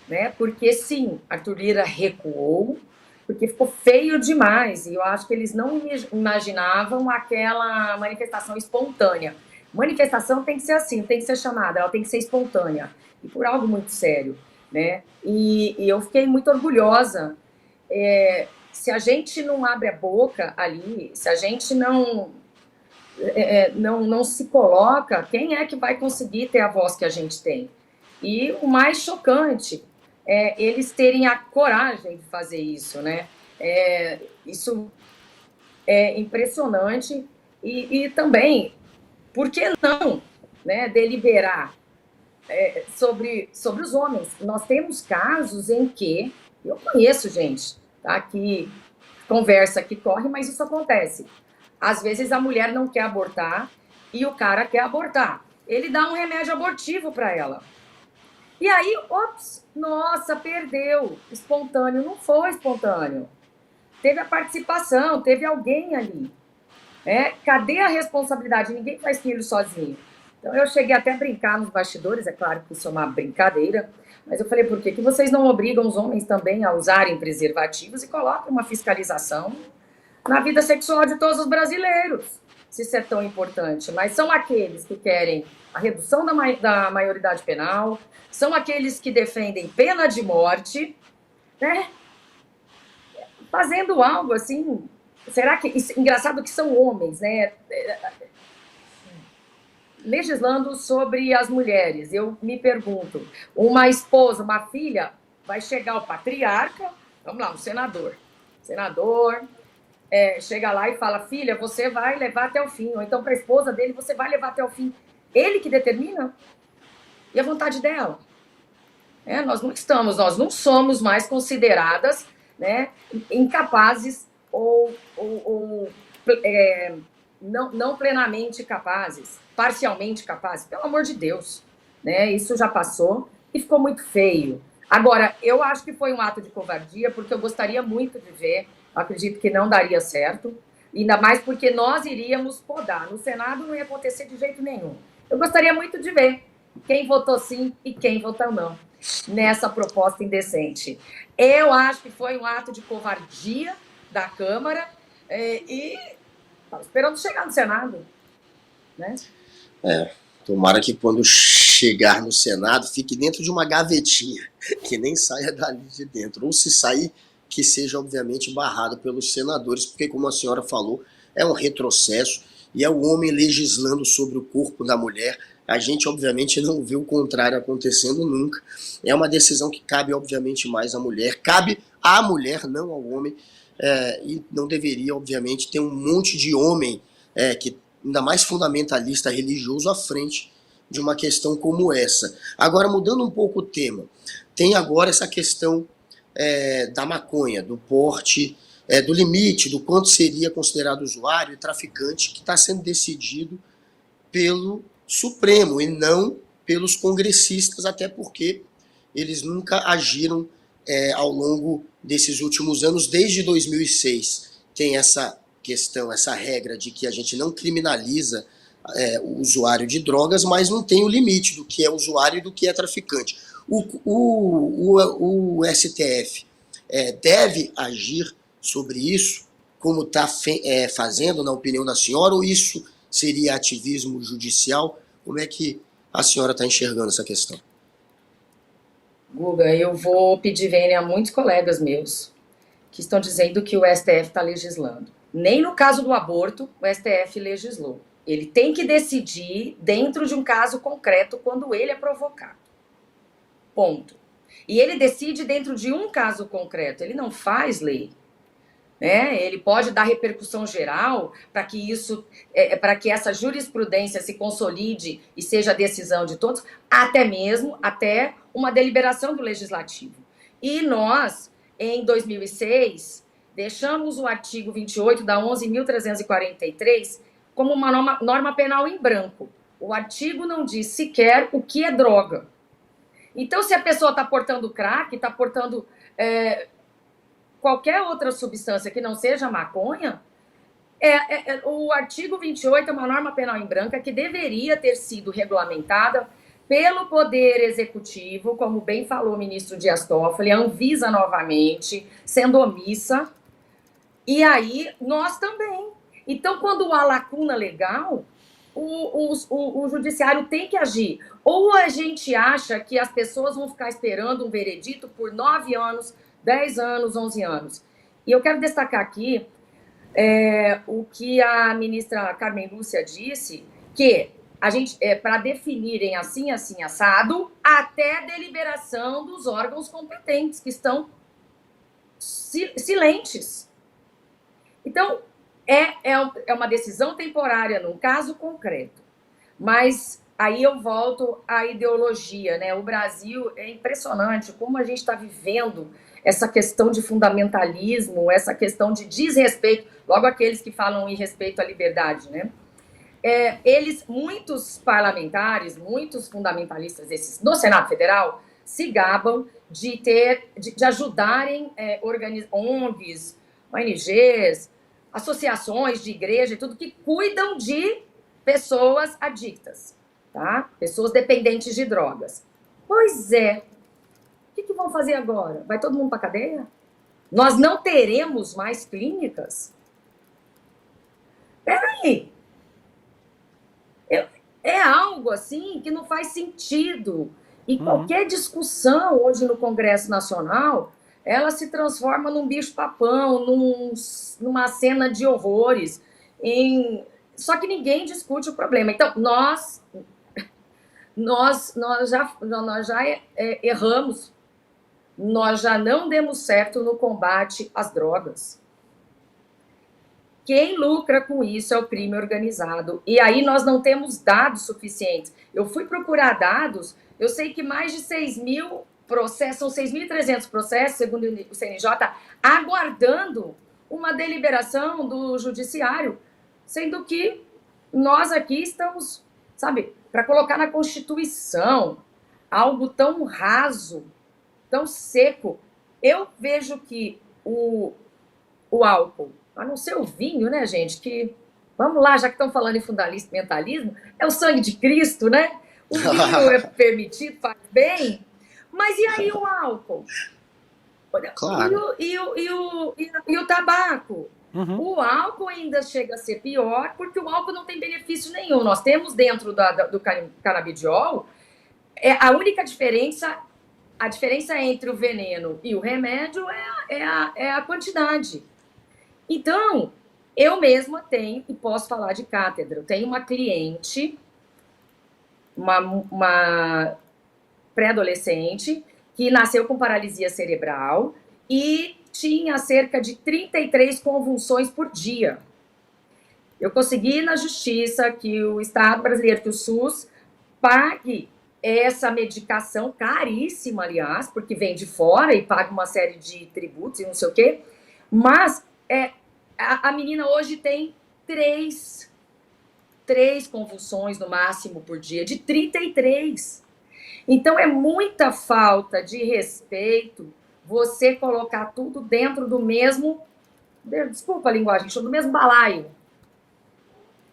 K: né? Porque sim, Arthur Lira recuou, porque ficou feio demais, e eu acho que eles não imaginavam aquela manifestação espontânea. Manifestação tem que ser assim, tem que ser chamada, ela tem que ser espontânea, e por algo muito sério, né? E eu fiquei muito orgulhosa. Se a gente não abre a boca ali, se a gente não se coloca, quem é que vai conseguir ter a voz que a gente tem? E o mais chocante eles terem a coragem de fazer isso, né? Isso é impressionante e também, por que não, né, deliberar sobre os homens? Nós temos casos em que, eu conheço gente, tá, que conversa, que corre, mas isso acontece. Às vezes a mulher não quer abortar e o cara quer abortar. Ele dá um remédio abortivo para ela. E aí, ops, nossa, perdeu. Espontâneo, não foi espontâneo. Teve a participação, teve alguém ali. Cadê a responsabilidade? Ninguém faz filho sozinho. Então, eu cheguei até a brincar nos bastidores, é claro que isso é uma brincadeira, mas eu falei, por que vocês não obrigam os homens também a usarem preservativos e colocam uma fiscalização na vida sexual de todos os brasileiros, se isso é tão importante? Mas são aqueles que querem a redução da maioridade penal, são aqueles que defendem pena de morte, né? Fazendo algo assim, será que... Engraçado que são homens, né? Legislando sobre as mulheres. Eu me pergunto, uma esposa, uma filha, vai chegar o patriarca, vamos lá, um senador, chega lá e fala, filha, você vai levar até o fim, ou então para a esposa dele, você vai levar até o fim. Ele que determina, e a vontade dela. Nós não somos mais consideradas, né, incapazes ou não plenamente capazes, parcialmente capazes, pelo amor de Deus, né? Isso já passou e ficou muito feio. Agora, eu acho que foi um ato de covardia, porque eu gostaria muito de ver, acredito que não daria certo, ainda mais porque nós iríamos podar. No Senado não ia acontecer de jeito nenhum. Eu gostaria muito de ver quem votou sim e quem votou não nessa proposta indecente. Eu acho que foi um ato de covardia da Câmara e estava esperando chegar no Senado, né?
B: Tomara que quando chegar no Senado fique dentro de uma gavetinha, que nem saia dali de dentro. Ou se sair, que seja obviamente barrado pelos senadores, porque como a senhora falou, é um retrocesso e é o homem legislando sobre o corpo da mulher. A gente obviamente não vê o contrário acontecendo nunca. É uma decisão que cabe obviamente mais à mulher, cabe à mulher, não ao homem, e não deveria obviamente ter um monte de homem que ainda mais fundamentalista religioso à frente de uma questão como essa. Agora, mudando um pouco o tema, tem agora essa questão da maconha, do porte, do limite, do quanto seria considerado usuário e traficante, que está sendo decidido pelo Supremo e não pelos congressistas, até porque eles nunca agiram ao longo desses últimos anos. Desde 2006 tem essa questão, essa regra de que a gente não criminaliza o usuário de drogas, mas não tem o limite do que é usuário e do que é traficante. O STF deve agir sobre isso, como está fazendo, na opinião da senhora, ou isso seria ativismo judicial? Como é que a senhora está enxergando essa questão?
K: Guga, eu vou pedir vênia a muitos colegas meus que estão dizendo que o STF está legislando. Nem no caso do aborto o STF legislou. Ele tem que decidir dentro de um caso concreto quando ele é provocado. Ponto. E ele decide dentro de um caso concreto, ele não faz lei. Ele pode dar repercussão geral para que isso, para que essa jurisprudência se consolide e seja a decisão de todos, até uma deliberação do legislativo. E nós, em 2006, deixamos o artigo 28 da 11.343 como uma norma penal em branco. O artigo não diz sequer o que é droga. Então, se a pessoa está portando crack, está portando qualquer outra substância que não seja maconha, o artigo 28 é uma norma penal em branco que deveria ter sido regulamentada pelo Poder Executivo, como bem falou o ministro Dias Toffoli, a Anvisa novamente, sendo omissa, e aí nós também. Então, quando há lacuna legal, o judiciário tem que agir. Ou a gente acha que as pessoas vão ficar esperando um veredito por 9 anos, 10 anos, 11 anos. E eu quero destacar aqui o que a ministra Carmen Lúcia disse, que a gente, para definirem assim, assado, até a deliberação dos órgãos competentes, que estão silentes. Então, é uma decisão temporária num caso concreto. Mas aí eu volto à ideologia, né? O Brasil, é impressionante como a gente está vivendo essa questão de fundamentalismo, essa questão de desrespeito, logo aqueles que falam em respeito à liberdade, né? Muitos parlamentares, muitos fundamentalistas esses no Senado Federal se gabam de ajudarem ONGs, ONGs, associações de igreja e tudo que cuidam de pessoas adictas, tá? Pessoas dependentes de drogas. Pois é. O que vão fazer agora? Vai todo mundo para cadeia? Nós não teremos mais clínicas? Peraí. É algo assim que não faz sentido. E qualquer discussão hoje no Congresso Nacional, ela se transforma num bicho-papão, numa cena de horrores. Só que ninguém discute o problema. Então, nós já erramos. Nós já não demos certo no combate às drogas. Quem lucra com isso é o crime organizado. E aí nós não temos dados suficientes. Eu fui procurar dados, eu sei que mais de 6.000 processos, são 6.300 processos, segundo o CNJ, aguardando uma deliberação do judiciário, sendo que nós aqui estamos, sabe, para colocar na Constituição algo tão raso, tão seco. Eu vejo que o álcool, a não ser o vinho, né, gente, que, vamos lá, já que estão falando em fundamentalismo, é o sangue de Cristo, né? O vinho é permitido, faz bem, mas e aí o álcool?
B: Claro.
K: E o tabaco? O álcool ainda chega a ser pior, porque o álcool não tem benefício nenhum. Nós temos dentro do canabidiol, a única diferença, a diferença entre o veneno e o remédio é a quantidade. Então, eu mesma tenho, e posso falar de cátedra, eu tenho uma cliente, uma pré-adolescente, que nasceu com paralisia cerebral e tinha cerca de 33 convulsões por dia. Eu consegui na justiça que o Estado brasileiro, que o SUS, pague essa medicação, caríssima, aliás, porque vem de fora e paga uma série de tributos e não sei o quê, mas a menina hoje tem três convulsões no máximo por dia, de 33. Então é muita falta de respeito você colocar tudo dentro do mesmo, desculpa a linguagem, do mesmo balaio,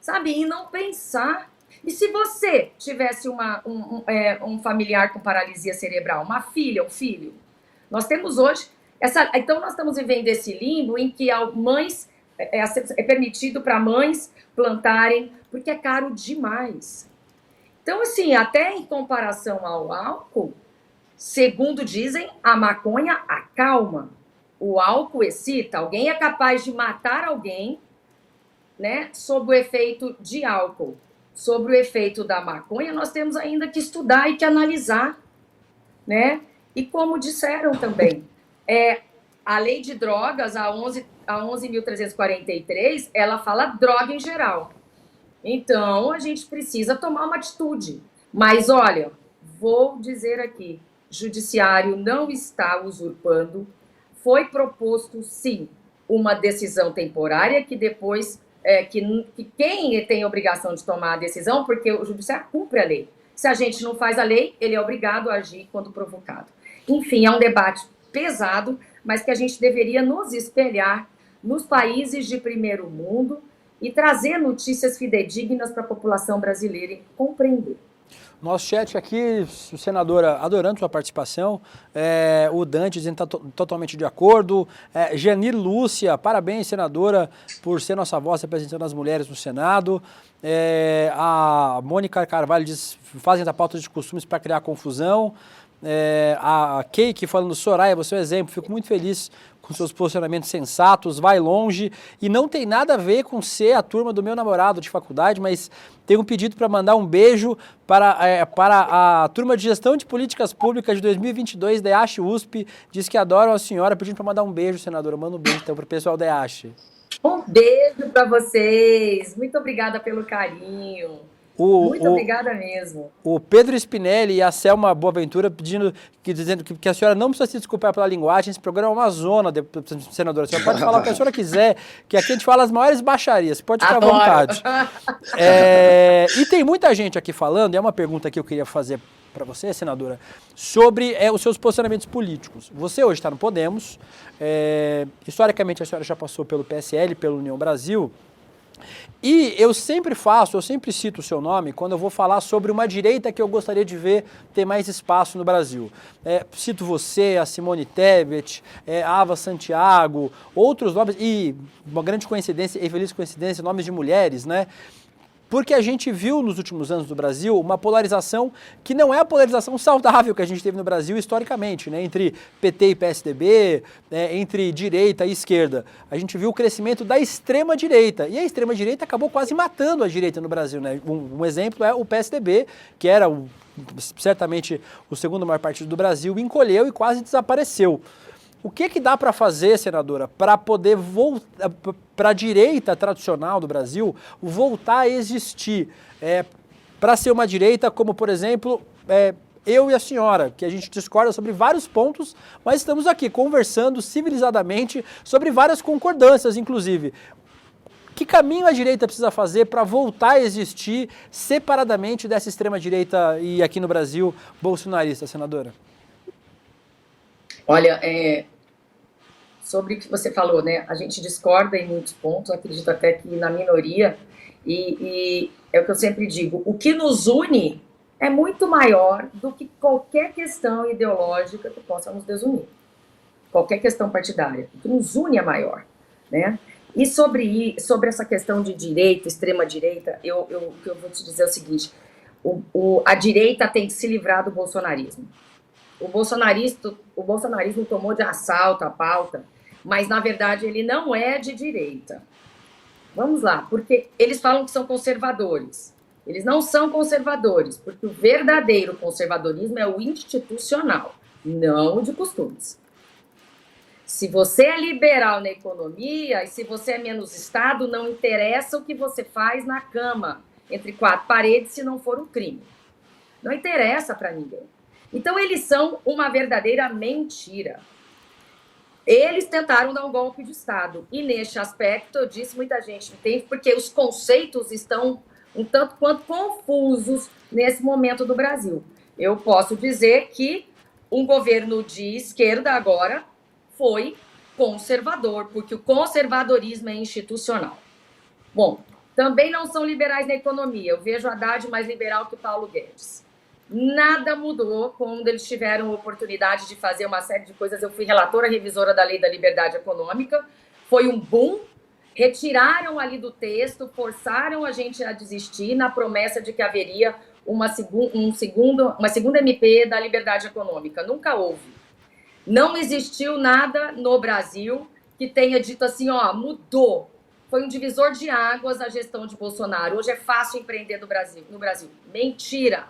K: sabe? E não pensar. E se você tivesse um familiar com paralisia cerebral, uma filha, um filho, nós temos hoje, então nós estamos vivendo esse limbo em que mães, é permitido para mães plantarem, porque é caro demais. Então, assim, até em comparação ao álcool, segundo dizem, a maconha acalma. O álcool excita. Alguém é capaz de matar alguém, né, sob o efeito de álcool. Sobre o efeito da maconha, nós temos ainda que estudar e que analisar, né? E como disseram também, a lei de drogas, a 11.343, ela fala droga em geral. Então, a gente precisa tomar uma atitude. Mas, olha, vou dizer aqui, judiciário não está usurpando. Foi proposto, sim, uma decisão temporária que depois, que quem tem a obrigação de tomar a decisão, porque o judiciário cumpre a lei. Se a gente não faz a lei, ele é obrigado a agir quando provocado. Enfim, é um debate pesado, mas que a gente deveria nos espelhar nos países de primeiro mundo e trazer notícias fidedignas para a população brasileira compreender.
E: Nosso chat aqui, senadora, adorando sua participação, o Dante dizendo que está totalmente de acordo, Janir Lúcia, parabéns, senadora, por ser nossa voz representando as mulheres no Senado, a Mônica Carvalho diz, fazem da pauta de costumes para criar confusão, a Keiki falando, Soraya, você é um exemplo, fico muito feliz com seus posicionamentos sensatos, vai longe, e não tem nada a ver com ser a turma do meu namorado de faculdade, mas tem um pedido para mandar um beijo para a turma de gestão de políticas públicas de 2022 da EASH USP, diz que adoram a senhora, pedindo para mandar um beijo, senadora, manda um beijo então para o pessoal da EASH.
K: Um beijo para vocês, muito obrigada pelo carinho. Muito obrigada mesmo.
E: O Pedro Spinelli e a Selma Boaventura dizendo que a senhora não precisa se desculpar pela linguagem, esse programa é uma zona, senadora. A senhora pode falar o que a senhora quiser, que aqui a gente fala as maiores baixarias, pode ficar à vontade. E tem muita gente aqui falando, e é uma pergunta que eu queria fazer para você, senadora, sobre os seus posicionamentos políticos. Você hoje está no Podemos, historicamente a senhora já passou pelo PSL, pelo União Brasil, e eu sempre cito o seu nome quando eu vou falar sobre uma direita que eu gostaria de ver ter mais espaço no Brasil. Cito você, a Simone Tebet, a Ava Santiago, outros nomes, e uma grande coincidência, e feliz coincidência, nomes de mulheres, né? Porque a gente viu nos últimos anos do Brasil uma polarização que não é a polarização saudável que a gente teve no Brasil historicamente, né? Entre PT e PSDB, entre direita e esquerda. A gente viu o crescimento da extrema-direita, e a extrema-direita acabou quase matando a direita no Brasil, né? Um exemplo é o PSDB, que era certamente o segundo maior partido do Brasil, encolheu e quase desapareceu. O que dá para fazer, senadora, para poder voltar, para a direita tradicional do Brasil voltar a existir? Para ser uma direita como, por exemplo, eu e a senhora, que a gente discorda sobre vários pontos, mas estamos aqui conversando civilizadamente sobre várias concordâncias, inclusive. Que caminho a direita precisa fazer para voltar a existir separadamente dessa extrema-direita e aqui no Brasil bolsonarista, senadora?
K: Olha, sobre o que você falou, né? A gente discorda em muitos pontos, acredito até que na minoria, e é o que eu sempre digo, o que nos une é muito maior do que qualquer questão ideológica que possa nos desunir. Qualquer questão partidária. O que nos une é maior, né? E sobre essa questão de direita, extrema-direita, o que eu vou te dizer é o seguinte, a direita tem que se livrar do bolsonarismo. O bolsonarismo tomou de assalto a pauta, mas, na verdade, ele não é de direita. Vamos lá, porque eles falam que são conservadores. Eles não são conservadores, porque o verdadeiro conservadorismo é o institucional, não o de costumes. Se você é liberal na economia e se você é menos Estado, não interessa o que você faz na cama, entre quatro paredes, se não for um crime. Não interessa para ninguém. Então, eles são uma verdadeira mentira. Eles tentaram dar um golpe de Estado. E, neste aspecto, eu disse, muita gente entende, porque os conceitos estão um tanto quanto confusos nesse momento do Brasil. Eu posso dizer que um governo de esquerda agora foi conservador, porque o conservadorismo é institucional. Bom, também não são liberais na economia. Eu vejo Haddad mais liberal que o Paulo Guedes. Nada mudou quando eles tiveram a oportunidade de fazer uma série de coisas. Eu fui relatora revisora da Lei da Liberdade Econômica. Foi um boom. Retiraram ali do texto, forçaram a gente a desistir na promessa de que haveria uma segunda MP da Liberdade Econômica. Nunca houve. Não existiu nada no Brasil que tenha dito assim, ó, mudou. Foi um divisor de águas a gestão de Bolsonaro. Hoje é fácil empreender no Brasil. Mentira.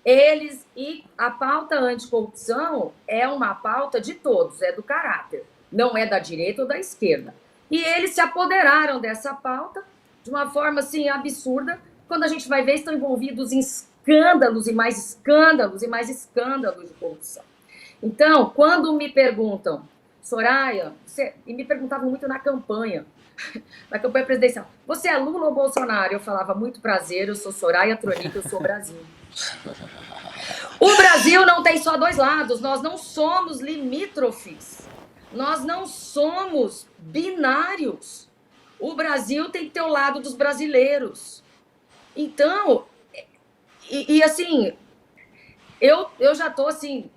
K: E a pauta anticorrupção é uma pauta de todos, é do caráter. Não é da direita ou da esquerda. E eles se apoderaram dessa pauta de uma forma, assim, absurda. Quando a gente vai ver, estão envolvidos em escândalos e mais escândalos e mais escândalos de corrupção. Então, quando me perguntam, Soraya, e me perguntavam muito na campanha presidencial, você é Lula ou Bolsonaro? Eu falava, muito prazer, eu sou Soraya Tronic, eu sou Brasil. O Brasil não tem só dois lados, nós não somos limítrofes, nós não somos binários. O Brasil tem que ter o lado dos brasileiros. Então, assim, eu já estou assim,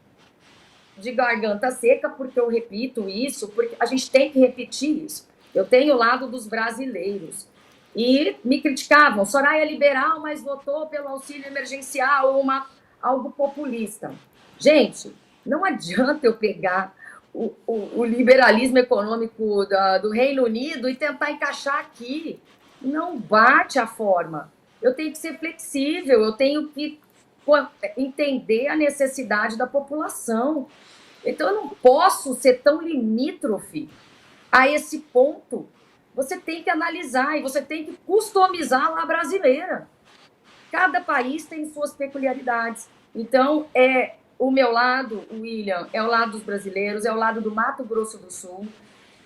K: de garganta seca, porque eu repito isso, porque a gente tem que repetir isso. Eu tenho o lado dos brasileiros. E me criticavam, Soraya é liberal, mas votou pelo auxílio emergencial, algo populista. Gente, não adianta eu pegar o liberalismo econômico do Reino Unido e tentar encaixar aqui. Não bate a forma. Eu tenho que ser flexível, eu tenho que entender a necessidade da população. Então, eu não posso ser tão limítrofe a esse ponto. Você tem que analisar e você tem que customizar lá a brasileira. Cada país tem suas peculiaridades. Então, o meu lado, William, é o lado dos brasileiros, é o lado do Mato Grosso do Sul,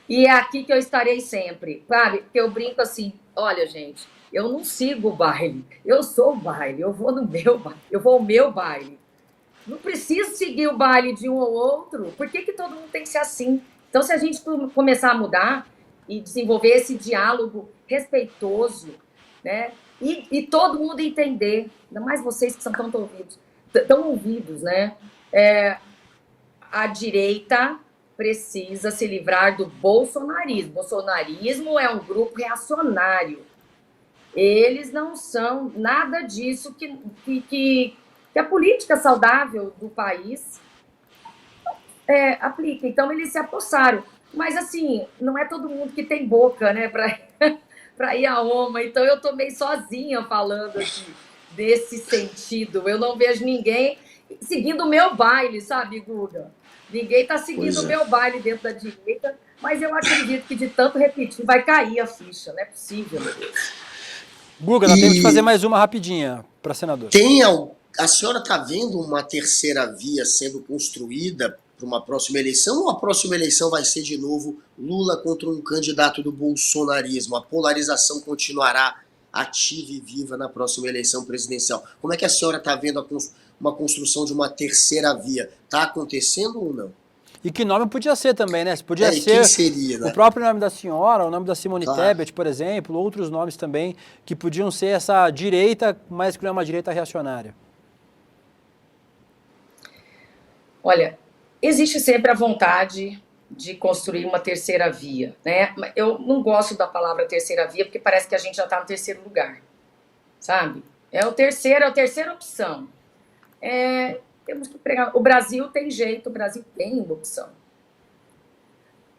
K: e é aqui que eu estarei sempre, sabe? Porque eu brinco assim, olha, gente, eu não sigo o baile, eu sou o baile, eu vou ao meu baile. Não preciso seguir o baile de um ou outro, por que todo mundo tem que ser assim? Então, se a gente começar a mudar e desenvolver esse diálogo respeitoso, né? E todo mundo entender, ainda mais vocês que são tão ouvidos, né? A direita precisa se livrar do bolsonarismo. O bolsonarismo é um grupo reacionário. Eles não são nada disso que a política saudável do país aplica. Então, eles se apossaram. Mas, assim, não é todo mundo que tem boca, né, para ir a Roma. Então, eu tô meio sozinha falando aqui desse sentido. Eu não vejo ninguém seguindo o meu baile, sabe, Guga? Ninguém tá seguindo o meu baile dentro da direita, mas eu acredito que de tanto repetir vai cair a ficha. Não é possível, meu Deus.
E: Guga, nós temos que fazer mais uma rapidinha para senador.
B: A senhora está vendo uma terceira via sendo construída para uma próxima eleição, ou a próxima eleição vai ser de novo Lula contra um candidato do bolsonarismo? A polarização continuará ativa e viva na próxima eleição presidencial. Como é que a senhora está vendo uma construção de uma terceira via? Está acontecendo ou não?
E: E que nome podia ser também, né? Podia ser
B: quem seria, né?
E: O próprio nome da senhora, o nome da Simone Tebet, por exemplo, outros nomes também que podiam ser essa direita, mas que não é uma direita reacionária.
K: Olha, existe sempre a vontade de construir uma terceira via, né? Eu não gosto da palavra terceira via porque parece que a gente já está no terceiro lugar, sabe? É a terceira opção. Temos que pregar. O Brasil tem jeito, o Brasil tem uma opção.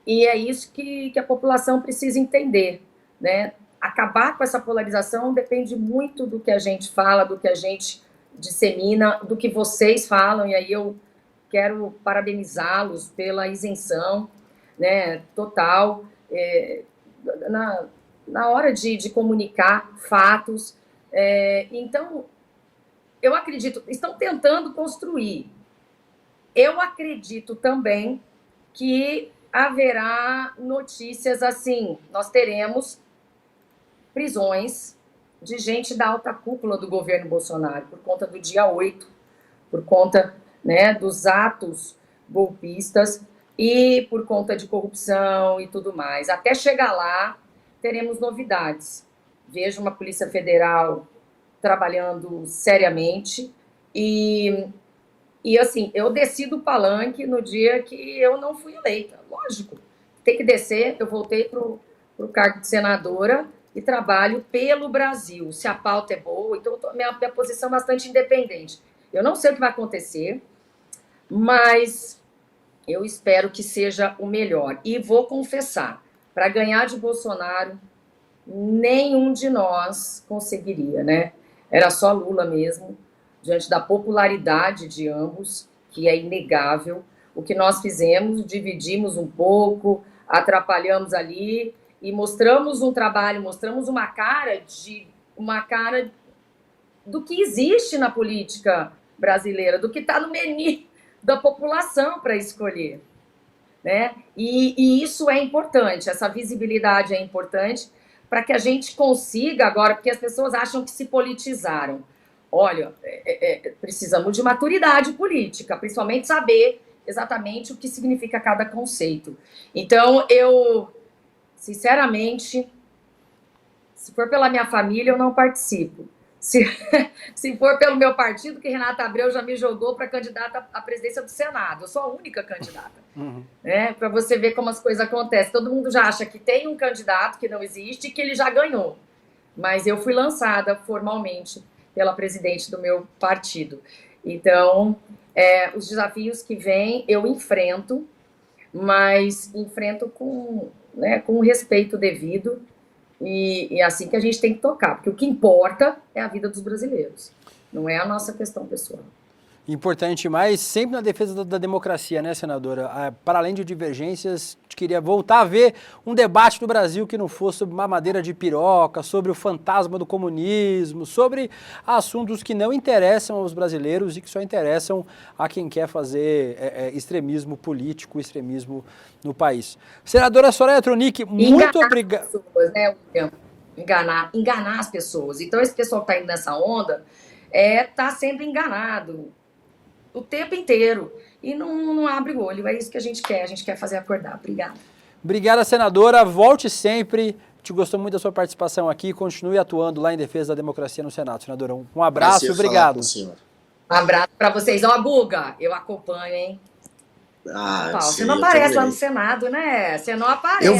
K: E é isso que a população precisa entender, né? Acabar com essa polarização depende muito do que a gente fala, do que a gente dissemina, do que vocês falam, e aí eu quero parabenizá-los pela isenção, né, total, na hora de comunicar fatos. Então, eu acredito, estão tentando construir. Eu acredito também que haverá notícias assim, nós teremos prisões de gente da alta cúpula do governo Bolsonaro, por conta do dia 8, por conta, né, dos atos golpistas e por conta de corrupção e tudo mais. Até chegar lá, teremos novidades. Vejo uma Polícia Federal trabalhando seriamente e assim, eu desci do palanque no dia que eu não fui eleita. Lógico, tem que descer. Eu voltei para o cargo de senadora e trabalho pelo Brasil. Se a pauta é boa, então minha posição é bastante independente. Eu não sei o que vai acontecer, mas eu espero que seja o melhor. E vou confessar, para ganhar de Bolsonaro, nenhum de nós conseguiria, né? Era só Lula mesmo, diante da popularidade de ambos, que é inegável. O que nós fizemos, dividimos um pouco, atrapalhamos ali e mostramos um trabalho, mostramos uma cara do que existe na política brasileira, do que está no menu da população para escolher, né? E isso é importante, essa visibilidade é importante para que a gente consiga agora, porque as pessoas acham que se politizaram. Olha, precisamos de maturidade política, principalmente saber exatamente o que significa cada conceito. Então, eu, sinceramente, se for pela minha família, eu não participo. Se for pelo meu partido, que Renata Abreu já me jogou para candidata à presidência do Senado. Eu sou a única candidata. Né? Para você ver como as coisas acontecem. Todo mundo já acha que tem um candidato que não existe e que ele já ganhou. Mas eu fui lançada formalmente pela presidente do meu partido. Então, os desafios que vêm, eu enfrento, mas enfrento com o respeito devido. E é assim que a gente tem que tocar, porque o que importa é a vida dos brasileiros, não é a nossa questão pessoal.
E: Importante, mas sempre na defesa da democracia, né, senadora? Para além de divergências, queria voltar a ver um debate no Brasil que não fosse sobre mamadeira de piroca, sobre o fantasma do comunismo, sobre assuntos que não interessam aos brasileiros e que só interessam a quem quer fazer extremismo político, extremismo no país. Senadora Soraya Tronic, muito obrigado.
K: Né, enganar as pessoas. Então, esse pessoal que está indo nessa onda está sendo enganado o tempo inteiro e não abre o olho. É isso que a gente quer fazer acordar. Obrigada.
E: Obrigada, senadora. Volte sempre. Te gostou muito da sua participação aqui. Continue atuando lá em defesa da democracia no Senado, senadora. Um abraço e obrigado.
K: Um abraço para vocês. Ó, Guga, eu acompanho, hein? Você não aparece lá no Senado, né? Você não aparece.
B: Eu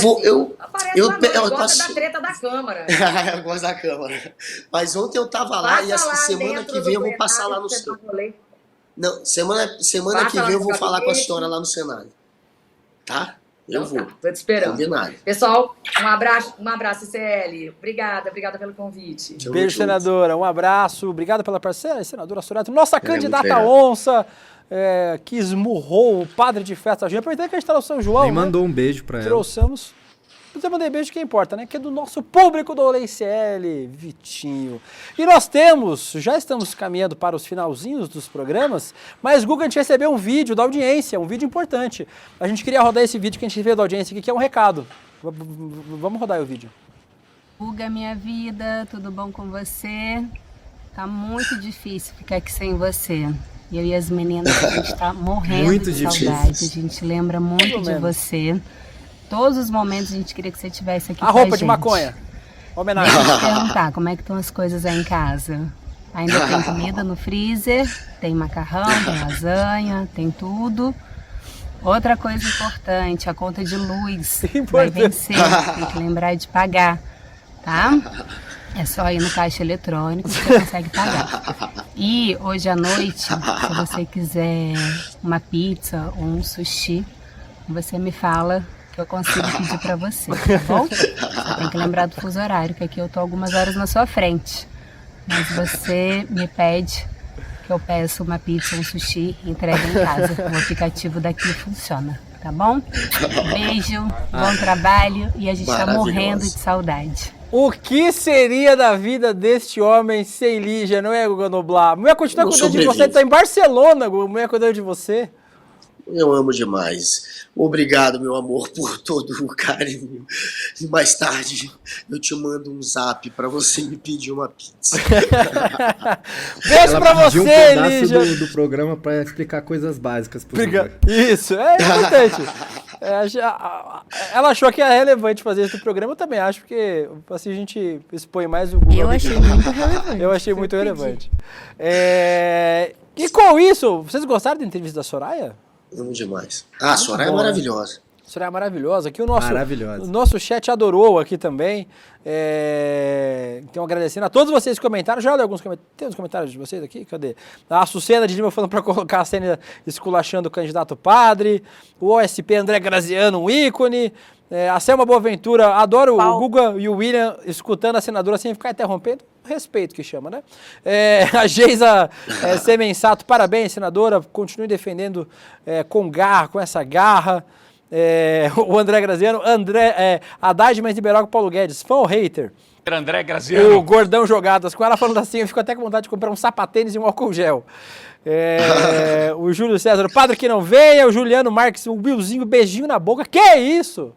K: gosto da treta da Câmara.
B: Eu gosto da Câmara. Mas ontem eu tava lá e essa semana que vem eu vou passar lá no Senado. Não, semana que vem eu vou falar com a senhora lá no Senado. Tá? Eu vou.
K: Tô te esperando.
B: Combinado.
K: Pessoal, um abraço, CL. Obrigada pelo convite.
E: Beijo, senadora. Um abraço. Obrigada pela parceira, senadora Soraya. Nossa candidata onça. Que esmurrou o padre de festa. Aproveitando que a gente está no São João.
G: Nem mandou um beijo para ela.
E: Trouxemos. Eu mandei beijo que importa, né? Que é do nosso público do Rolê CL, Vitinho. E nós já estamos caminhando para os finalzinhos dos programas, mas, Guga, a gente recebeu um vídeo da audiência, um vídeo importante. A gente queria rodar esse vídeo que a gente veio da audiência aqui, que é um recado. Vamos rodar o vídeo.
L: Guga, minha vida, tudo bom com você? Tá muito difícil ficar aqui sem você. Eu e as meninas, a gente tá morrendo
G: muito
L: de saudade. A gente lembra muito de você. Todos os momentos a gente queria que você estivesse aqui com a gente.
E: A roupa de maconha. Homenagem.
L: Deixa eu te perguntar, como é que estão as coisas aí em casa? Ainda tem comida no freezer? Tem macarrão, tem lasanha, tem tudo? Outra coisa importante, a conta de luz vai vencer, tem que lembrar de pagar, tá? É só ir no caixa eletrônico que você consegue pagar. E hoje à noite, se você quiser uma pizza ou um sushi, você me fala que eu consigo pedir pra você, tá bom? Você tem que lembrar do fuso horário, que aqui eu tô algumas horas na sua frente. Mas você me pede que eu peço uma pizza ou um sushi e entregue em casa. O aplicativo daqui funciona, tá bom? Beijo, bom trabalho e a gente tá morrendo de saudade.
E: O que seria da vida deste homem sem Lígia, não é, Guga Noblar? Mulher continua cuidando de você, tá em Barcelona, Guga, mulher cuidando de você.
B: Eu amo demais. Obrigado, meu amor, por todo o carinho. E mais tarde eu te mando um zap pra você me pedir uma pizza.
E: Beijo pra você, Lígia.
G: Do programa pra explicar coisas básicas pro Guga.
E: Isso, é importante. Ela achou que era relevante fazer esse programa, eu também acho, porque assim a gente expõe mais o Guga.
L: Eu achei muito relevante.
E: Eu achei muito relevante. E com isso, vocês gostaram da entrevista da Soraya?
B: Amo demais. A Soraya é maravilhosa.
E: Soraya é maravilhosa. Aqui o nosso chat adorou aqui também. Então agradecendo a todos vocês que comentaram. Já olha alguns comentários. Tem uns comentários de vocês aqui? Cadê? A Sucena de Lima falando para colocar a cena esculachando o candidato padre. O OSP André Graziano, um ícone. A Selma Boaventura, adoro o Guga e o William escutando a senadora sem ficar interrompendo. Respeito que chama, né? A Geisa Semensato, parabéns, senadora. Continue defendendo com garra, com essa garra. O André Graziano, Haddad mais liberal que o Paulo Guedes. Fã ou hater?
F: André Graziano.
E: O Gordão Jogadas. Com ela falando assim, eu fico até com vontade de comprar um sapatênis e um álcool gel. O Júlio César, o padre que não veio. O Juliano Marques, o Billzinho, beijinho na boca. Que isso?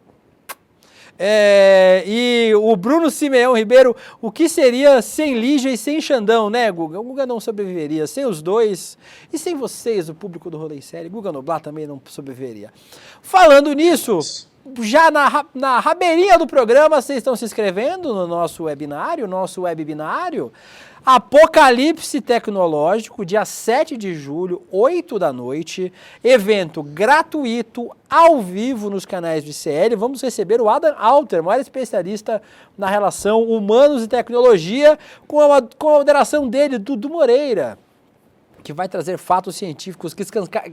E: E o Bruno Simeão Ribeiro, o que seria sem Lígia e sem Xandão, né, Guga? O Guga não sobreviveria sem os dois e sem vocês, o público do Rolê Série. Guga Noblar também não sobreviveria. Falando nisso, já na rabeirinha do programa, vocês estão se inscrevendo no nosso webinário, nosso webbinário? Apocalipse Tecnológico, dia 7 de julho, 8 da noite, evento gratuito, ao vivo nos canais do ICL. Vamos receber o Adam Alter, maior especialista na relação humanos e tecnologia, com a moderação dele, Dudu Moreira, que vai trazer fatos científicos que escancaram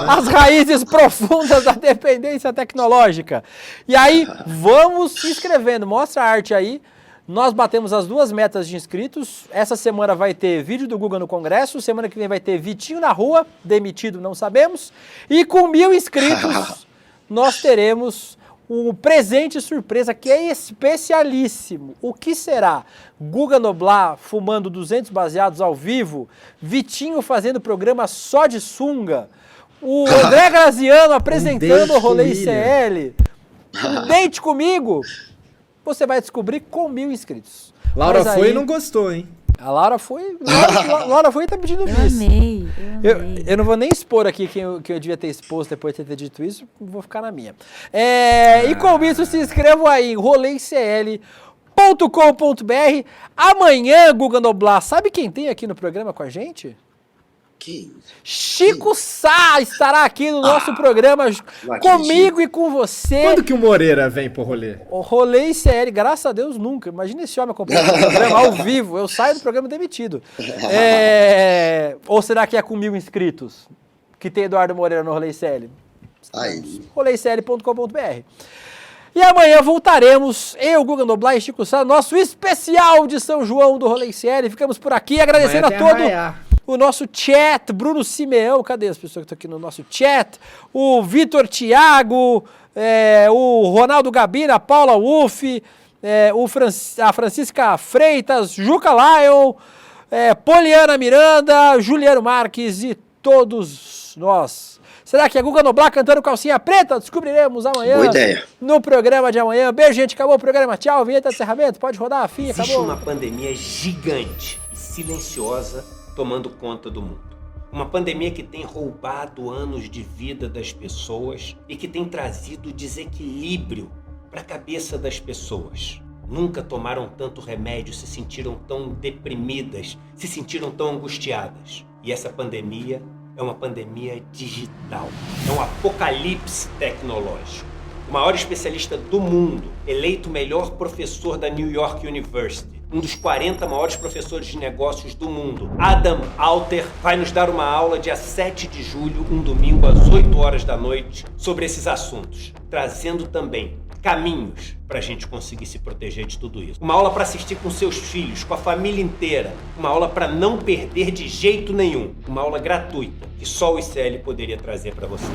E: as raízes profundas da dependência tecnológica. E aí, vamos se inscrevendo, mostra a arte aí. Nós batemos as 2 metas de inscritos. Essa semana vai ter vídeo do Guga no Congresso. Semana que vem vai ter Vitinho na rua, demitido, não sabemos. E com 1.000 inscritos, nós teremos um presente surpresa que é especialíssimo. O que será? Guga Noblar fumando 200 baseados ao vivo. Vitinho fazendo programa só de sunga. O André Graziano apresentando o Rolê ICL. Um date comigo. Você vai descobrir com 1.000 inscritos.
G: Laura foi e não gostou, hein?
E: A Laura foi. Laura foi e tá pedindo bis. Eu não vou nem expor aqui quem eu devia ter exposto depois de ter dito isso, vou ficar na minha. E com isso, se inscrevam aí em roleicl.com.br. Amanhã, Guga Noblar, sabe quem tem aqui no programa com a gente? Chico Sá estará aqui no nosso programa comigo e com você.
G: Quando que o Moreira vem pro rolê?
E: O Rolê ICL, graças a Deus, nunca. Imagina esse homem acompanhando o programa ao vivo. Eu saio do programa demitido. Ou será que é com 1.000 inscritos? Que tem Eduardo Moreira no Rolê ICL? roleicl.com.br. E amanhã voltaremos, eu, Guga Noblar e Chico Sá, nosso especial de São João do Rolê ICL. Ficamos por aqui agradecendo a todo o nosso chat, Bruno Simeão, cadê as pessoas que estão aqui no nosso chat? O Vitor Thiago, o Ronaldo Gabira, a Paula Uff, a Francisca Freitas, Juca Lion, Poliana Miranda, Juliano Marques e todos nós. Será que é Guga Noblar cantando Calcinha Preta? Descobriremos amanhã.
B: Boa ideia.
E: No programa de amanhã. Beijo, gente. Acabou o programa. Tchau. Vinheta de encerramento. Pode rodar a fim. Acabou.
M: Existe uma pandemia gigante e silenciosa tomando conta do mundo. Uma pandemia que tem roubado anos de vida das pessoas e que tem trazido desequilíbrio para a cabeça das pessoas. Nunca tomaram tanto remédio, se sentiram tão deprimidas, se sentiram tão angustiadas. E essa pandemia é uma pandemia digital. É um apocalipse tecnológico. O maior especialista do mundo, eleito o melhor professor da New York University, um dos 40 maiores professores de negócios do mundo, Adam Alter, vai nos dar uma aula dia 7 de julho, um domingo às 8 horas da noite, sobre esses assuntos, trazendo também caminhos para a gente conseguir se proteger de tudo isso. Uma aula para assistir com seus filhos, com a família inteira. Uma aula para não perder de jeito nenhum. Uma aula gratuita que só o ICL poderia trazer para você.